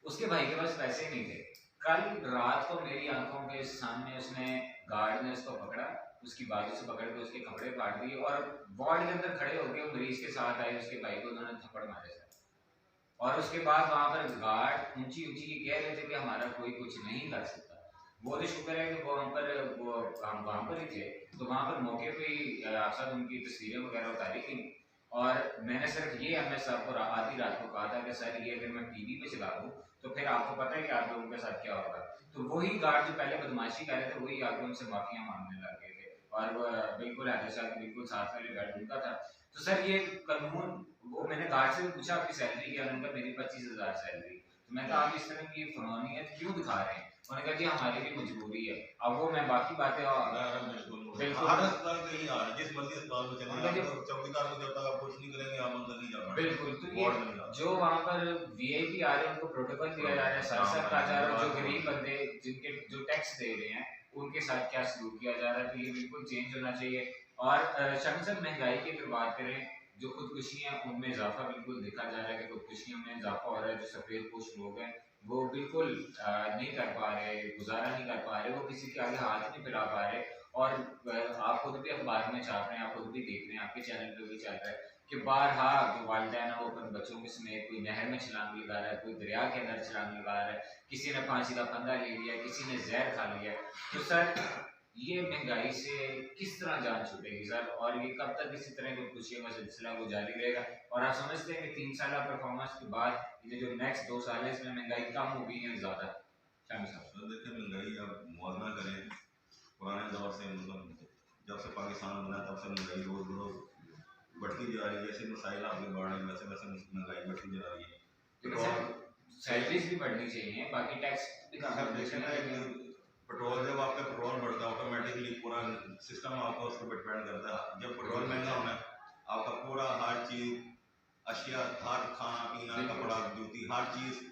उसके भाई के पास पैसे नहीं थे। कल रात को मेरी आंखों के सामने उसने, गार्ड ने उसको पकड़ा, उसकी बाजू से पकड़ के उसके कपड़े काट दिए, और वार्ड के अंदर खड़े होकर मरीज के साथ आए, उसके भाई को उन्होंने थप्पड़ मारे सर। और उसके बाद वहाँ पर गार्ड ऊंची ऊंची कह रहे थे कि हमारा कोई कुछ नहीं कर सकता। वो तो शुक्र है कि वो हम वहाँ पर ही थे, तो वहाँ पर मौके पे ही आप सब उनकी तस्वीरें वगैरह उतारी थी, और मैंने सिर्फ ये एमएस साहब को आधी रात को कहा था कि सर ये अगर मैं टीवी पे चला दूँ तो फिर आपको पता है कि आप लोगों के साथ क्या होगा। तो वही गार्ड जो पहले बदमाशी कर रहे थे वही आगे उनसे माफिया मांगने लग गए थे, और बिल्कुल हैदर साहब बिल्कुल साथ वाले गार्ड उनका था। तो सर ये कानून, वो मैंने गार्ड से भी पूछा आपकी सैलरी क्या है, उनका मेरी 25,000 सैलरी। तो मैं कहा आप इस तरह की फरमानियत क्यों दिखा रहे हैं, उन्होंने कहा जी हमारी भी मजबूरी है। अब वो मैं बाकी बातें बिल्कुल, तो ये जो वहाँ पर वीआईपी आ रहे हैं उनको प्रोटोकॉल दिया जा रहा है, सर का जा रहा है, जो गरीब बंदे जिनके जो टैक्स दे रहे हैं उनके साथ क्या सलूक किया जा रहा है, तो ये बिल्कुल चेंज होना चाहिए। और शामिल साहब महंगाई की अगर बात करें, जो खुदकुशियाँ उनमें इजाफा बिल्कुल देखा जा रहा है कि खुदकुशियों में इजाफा हो रहा है, जो सफ़ेद पोश लोग हैं वो बिल्कुल नहीं कर पा रहे, गुजारा नहीं कर पा रहे, वो किसी के आगे हाथ नहीं फैला पा रहे। और आप खुद भी अखबार में छाप रहे हैं, आप खुद भी देख रहे हैं, आपके चैनल पे भी चल रहा है कि बारहा जो वालिदैन है वो अपने बच्चों के समेत कोई नहर में छलांग लगा रहा है, कोई दरिया के अंदर छलांग लगा रहा है, किसी ने फांसी का फंदा ले लिया, किसी ने जहर खा लिया। तो सर ये महंगाई से किस तरह जान छूटेगी सर, और ये कब तक इसी तरह की खुशियों का सिलसिला वो जारी रहेगा? और आप समझते हैं कि 3 साल परफॉर्मेंस के बाद ये जो नेक्स्ट 2 साल है इसमें महंगाई कम होगी या ज़्यादा? देखिए महंगाई अब मुआवजा करें, पुराने दौर से मतलब जब से पाकिस्तान बना तब से महंगाई रोज रोज बढ़ती जा रही है, जैसे मिसाइल आगे बढ़ रही है वैसे वैसे महंगाई बढ़ती जा रही है। सैलरीज भी बढ़नी चाहिए, बाकी टैक्स भी कम। पेट्रोल जब आपका पेट्रोल बढ़ता है ऑटोमेटिकली पूरा सिस्टम आपका उस पर डिपेंड करता है। जब पेट्रोल महंगा होना है आपका पूरा हर चीज़ अशिया, हर खाना पीना कपड़ा जूती हर चीज़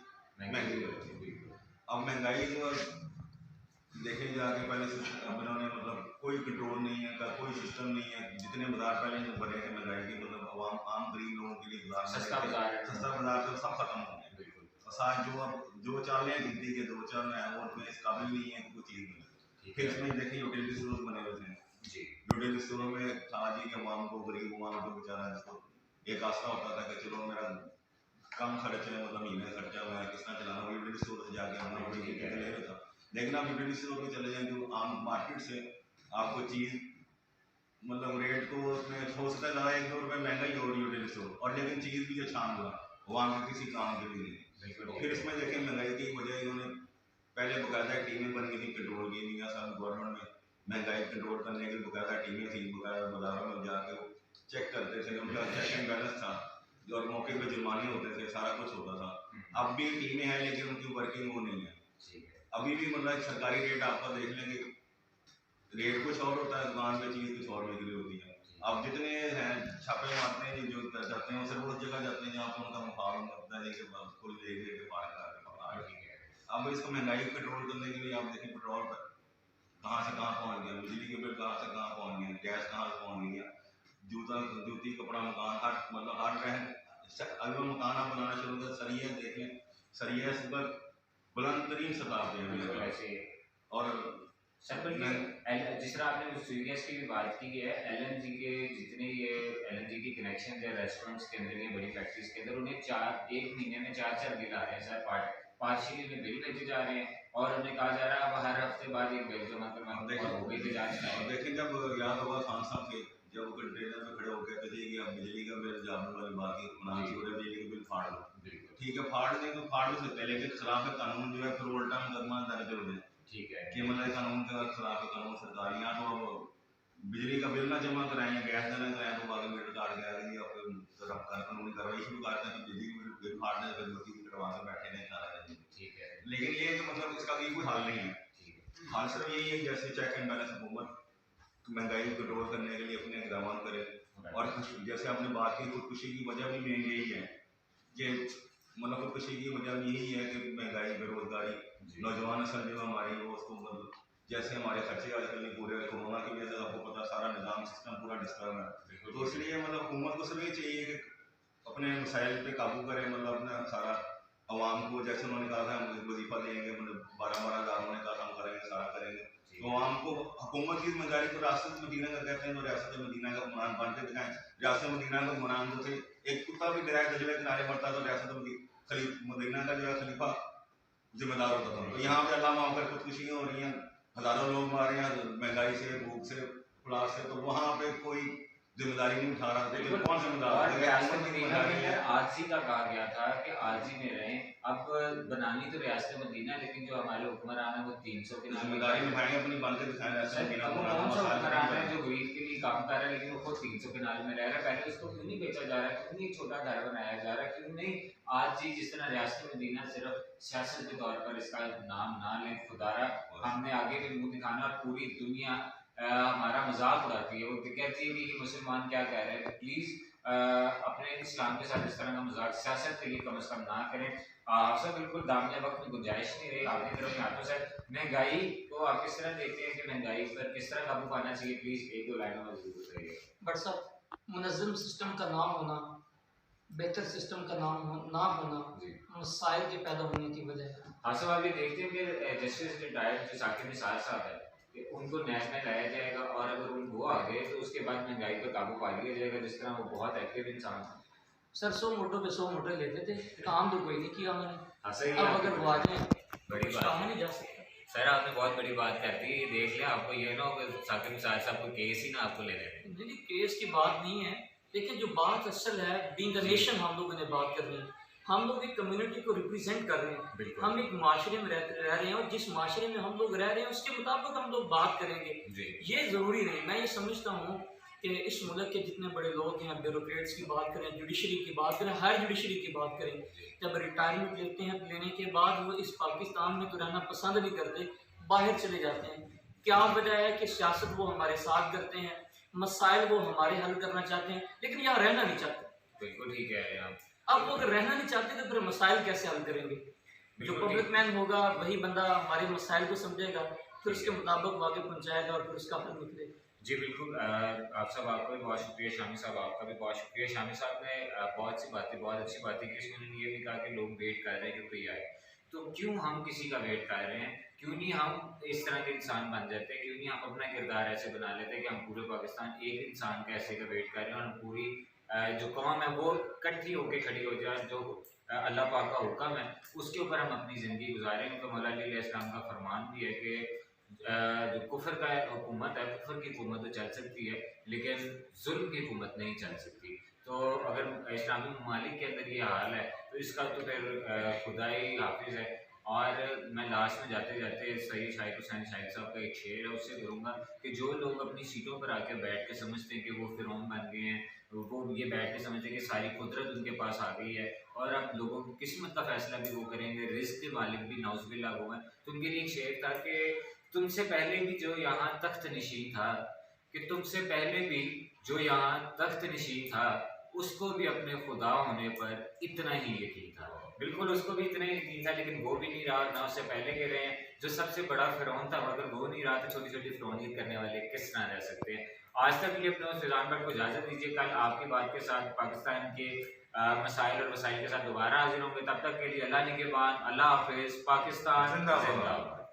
महंगी होती है। अब महंगाई जो देखे जाके पहले अब इन्होंने मतलब कोई कंट्रोल नहीं है, कोई सिस्टम नहीं है, जितने बाजार पहले बने थे महंगाई के मतलब आम गरीब लोगों के लिए सस्ता बाजार तो सब खत्म हो गए। बस आज जो चाल है गिनती के 2-4 हैं और मैं इस काबिल नहीं है कि कोई चीज़ मिले। फिर इसमें देखिए यूटिलिटी स्टोर बने हुए थे जी यूटिलिटी स्टोर में था जी कि आवाम को, गरीब आवाम को बेचारा जिसको एक आस्था होता था कि चलो मेरा कम खर्च है, मतलब महीने का खर्चा मैं किस तरह चलाना, यूटिलिटी स्टोर से जाके हमने बड़ी दिक्कत ले रहा था। लेकिन आप यूटिलिटी स्टोर में चले जाएँ जो आम मार्केट से आपको चीज़ मतलब रेट को उसमें हो सकता है ज़्यादा 1-2 रुपये महंगा ही हो यूटिलिटी स्टोर, और लेकिन चीज़ भी अच्छा मिला आवाम के किसी काम के लिए नहीं। तो फिर इसमें देखिए महंगाई की वजह इन्होंने पहले बाकायदा टीमें बन गई थी कंट्रोल की, मियाँ साहब गवर्नमेंट में महंगाई कंट्रोल करने की बाकायदा टीमें थी, बाकायदा बाजारों में जाके वो चेक करते थे, उनका चेक एंड बैलेंस था और मौके पे जुर्माने होते थे, सारा कुछ होता था। अब भी टीमें हैं लेकिन उनकी वर्किंग वो नहीं है। अभी भी मतलब सरकारी रेट आपका देख लेंगे, रेट कुछ और होता है, दुकान में चीज़ कुछ और बिक्री होती है। अब जितने हैं छापे मारते हैं जो जाते हैं वो सिर्फ उस जगह जाते हैं जहाँ पर उनका मुकाम होता है कि कुल ले के पार करके पकड़ा। अब इसको महंगाई को कंट्रोल करने के लिए आप देखें पेट्रोल पर कहाँ से कहाँ पहुँच गया, बिजली के बिल कहाँ से कहाँ पहुँच गए, गैस कहाँ से पहुँच गया, जूती कपड़ा मकान हर मतलब हर रह अगर मकान आप बनाना शुरू कर सरिया देखें, सरिया इस पर बुलंद तरीन सतह पे है। और सर बल्कि जिस तरह आपने स्वीगैस की भी बात की है, एलएनजी के जितने ये एलएनजी की कनेक्शन है रेस्टोरेंट्स के अंदर या बड़ी फैक्ट्रीज के अंदर, उन्हें 1 महीने में 4 बिल आ रहे हैं सर, पार्शियली में बिल भेजे जा रहे हैं और उन्हें कहा जा रहा है अब हर हफ्ते बाद एक बिल जमा करवाना और हो गई तो जांच नहीं। देखिए जब याद होगा खान साहब के जब कंटेनर में खड़े होकर कहते थे कि अब बिजली का बिल जानने वाली बात की बनानी छोड़े, बिजली का बिल फाड़ लो, ठीक है फाड़ दें तो फाड़ भी सकते हैं, लेकिन खिलाफ कानून जो है फिर उल्टा मुकदमा दर्ज हो जाए। ठीक है कि मतलब कानून के खिलाफ कानून सरकार यहाँ तो बिजली का बिल ना जमा कराएं, गैस ना कराएं तो बाकी मीटर काट के आ गई या फिर कानूनी कार्रवाई शुरू करते हैं तो बिजली का बिल फाड़ दें फिर बत्ती कटवा कर बैठे नहीं सारा दिन। ठीक है लेकिन ये तो मतलब इसका कोई हल नहीं है। हाल सिर्फ यही है जैसे चेक एंड बैलेंस हुकूमत महंगाई को कंट्रोल करने के लिए अपने इकदाम करे। और जैसे आपने बात की खुदकुशी की वजह भी मेन यही है कि मतलब खुदकुशी की वजह यही है कि महंगाई, बेरोजगारी, नौजवान नस्ल जो हमारी वो उसको मतलब जैसे हमारे खर्चे आजकल पूरे कोरोना की वजह से आपको पता सारा निज़ाम सिस्टम पूरा डिस्टर्ब है। तो इसलिए मतलब हुकूमत को सिर्फ ये चाहिए कि अपने मसाइल पे काबू करें, मतलब अपना सारा आवाम को जैसे उन्होंने कहा था हम वजीफा देंगे, मतलब 12-12 हज़ार उन्होंने कहा हम करेंगे सारा करेंगे। तो आवाम को हुकूमत की जिम्मेदारी तो रियासत मदीना का कहते हैं, तो रियासत मदीना का हुक्मरान बन के दिखाएं। रियासत मदीना का हुक्मरान जो थे एक कुत्ता भी दरिया दजले किनारे मरता तो रियासत मदीना का जो है खलीफा जिम्मेदार होता था। तो यहाँ पे अल्लाह वहाँ पर खुदकुशियाँ हो रही हैं, हज़ारों लोग मार रहे हैं महंगाई से, भूख से, प्लास से, तो वहाँ पे कोई जिम्मेदारी नहीं उठा रहा। लेकिन कौन जिम्मेदार आरजी का कहा गया था कि आरजी में रहें, अब बनानी तो रियासत मदीना लेकिन जो हमारे हुक्मरान है वो 300 के जिम्मेदारी निभाएंगे अपनी बन के दिखाएं। हुक्मरान है जो गरीब के लिए काम कर रहा है लेकिन वो खुद 300 के नाल में रह रहा है, पहले उसको क्यों नहीं बेचा जा रहा है, क्यों नहीं एक छोटा घर बनाया जा रहा है, क्यों नहीं आरजी जिस तरह रियासत मदीना सिर्फ सियासत के तौर पर इसका नाम ना लें, खुदारा हमने आगे भी मुंह दिखाना और पूरी दुनिया हमारा मजाक उड़ाती है, वो कहती है कि ये मुसलमान क्या कह रहे हैं, तो प्लीज़ अपने इस्लाम के साथ इस तरह का मजाक सियासत के लिए कम अज़ कम ना करें। आपसे बिल्कुल दामने वक्त में गुंजाइश नहीं रही आपकी तरफ हाथों से। महंगाई को आप किस तरह देखते हैं कि महंगाई पर किस तरह काबू पाना चाहिए, प्लीज़ 1-2 लाइनों में जरूर बताइए। बट साहब मुनज़्ज़म सिस्टम का नाम होना, बेहतर सिस्टम का नाम ना होना मसाइल के पैदा होने की वजह है। हाँ सब आप ये देखते हैं कि जस्टिस रिटायर्ड जो साकिब निसार साहब है कि उनको न्याय में लाया जाएगा और अगर वो आ गए तो उसके बाद महंगाई पर काबू पा लिया जाएगा, जिस तरह वो बहुत एक्टिव इंसान था। सर 100 मोटो पे 100 मोटो लेते थे, काम तो कोई नहीं किया उन्होंने। अब अगर वो आ जाए बड़ी बात नहीं जा सकता। सर आपने बहुत बड़ी बात कर दी, देख लिया आपको ये ना साकिब निसार साहब को केस ही ना आपको ले लेते। नहीं केस की बात नहीं है, लेकिन जो बात असल है बीइंग अ नेशन हम लोगों ने बात करनी है। हम लोग एक कम्युनिटी को रिप्रेजेंट कर रहे हैं, हम एक माशरे में रह रहे हैं और जिस माशरे में हम लोग रह रहे हैं उसके मुताबिक हम लोग बात करेंगे। ये ज़रूरी नहीं, मैं ये समझता हूँ कि इस मुल्क के जितने बड़े लोग हैं, ब्यूरोक्रेट्स की बात करें, जुडिशरी की बात करें, हायर जुडिशरी की बात करें, जब रिटायरमेंट लेते हैं लेने के बाद वो इस पाकिस्तान में तो रहना पसंद नहीं करते, बाहर चले जाते हैं। क्या वजह है कि सियासत वो हमारे साथ करते हैं, मसाइल वो हमारे हल करना चाहते हैं लेकिन यहाँ रहना नहीं चाहते। बिल्कुल ठीक है आप। अब वो अगर रहना नहीं चाहते तो फिर मसाइल कैसे हल करेंगे? जो पब्लिक मैन होगा वही बंदा हमारे मसाइल को समझेगा, फिर उसके मुताबिक आगे पहुँचाएगा और फिर उसका हल निकलेगा। जी बिल्कुल, आप सब आपका भी बहुत शुक्रिया, शामी साहब आपका भी बहुत शुक्रिया। शामी साहब ने बहुत सी बातें, बहुत अच्छी बातें की। इसमें उन्होंने ये भी कहा कि लोग वेट कर रहे हैं कि कोई आए, तो क्यों हम किसी का वेट कर रहे हैं? क्यों नहीं हम इस तरह के इंसान बन जाते हैं? क्यों नहीं हम अपना किरदार ऐसे बना लेते हैं कि हम पूरे पाकिस्तान एक इंसान का ऐसे का वेट कर रहे हैं, और पूरी जो कौम है वो इकट्ठी होकर खड़ी हो जाए, जो अल्लाह पाक का हुक्म है उसके ऊपर हम अपनी ज़िंदगी गुजारें। तो मौला अली अलैहिस्सलाम का फरमान भी है कि जो कुफर का हुकूमत है, कुफर की हुकूमत तो चल सकती है लेकिन जुल्म की हुकूमत नहीं चल सकती। तो अगर इस्लामी ममालिक के अंदर ये हाल है तो इसका तो फिर खुदा ही हाफिज़ है। और मैं लास्ट में जाते जाते सैयद शाहिद हुसैन शाहिद साहब का एक शेर है उससे करूँगा कि जो लोग अपनी सीटों पर आके बैठ के समझते हैं कि वो फिरौन बन गए हैं, वो ये बैठ के समझते हैं कि सारी कुदरत उनके पास आ गई है और अब लोगों की किस्मत का फैसला भी वो करेंगे, रिज़्क़ के मालिक भी नाउज़ुबिल्लाह वो हैं। तो उनके लिए एक शेर था कि तुमसे पहले भी जो यहाँ तख्त नशीं था, कि तुमसे पहले भी जो यहाँ तख्त नशीं था, उसको भी अपने खुदा होने पर इतना ही यकीन था। बिल्कुल उसको भी इतना ही यकीन था, लेकिन वो भी नहीं रहा, ना उससे पहले के रहे हैं। जो सबसे बड़ा फ़िरौन था, अगर वो नहीं रहा तो छोटी-छोटी फ़िरौनियत करने वाले किस तरह रह सकते हैं। आज तक के लिए अपने उस फैज़ान भट्ट को इजाज़त दीजिए। कल आपकी बात के साथ पाकिस्तान के मसाइल और वसाइल के साथ दोबारा हाज़िर होंगे। तब तक के लिए अल्लाह निगहबान, अल्लाह हाफ़िज़, पाकिस्तान जिंदाबाद। ज़िंदाबाद।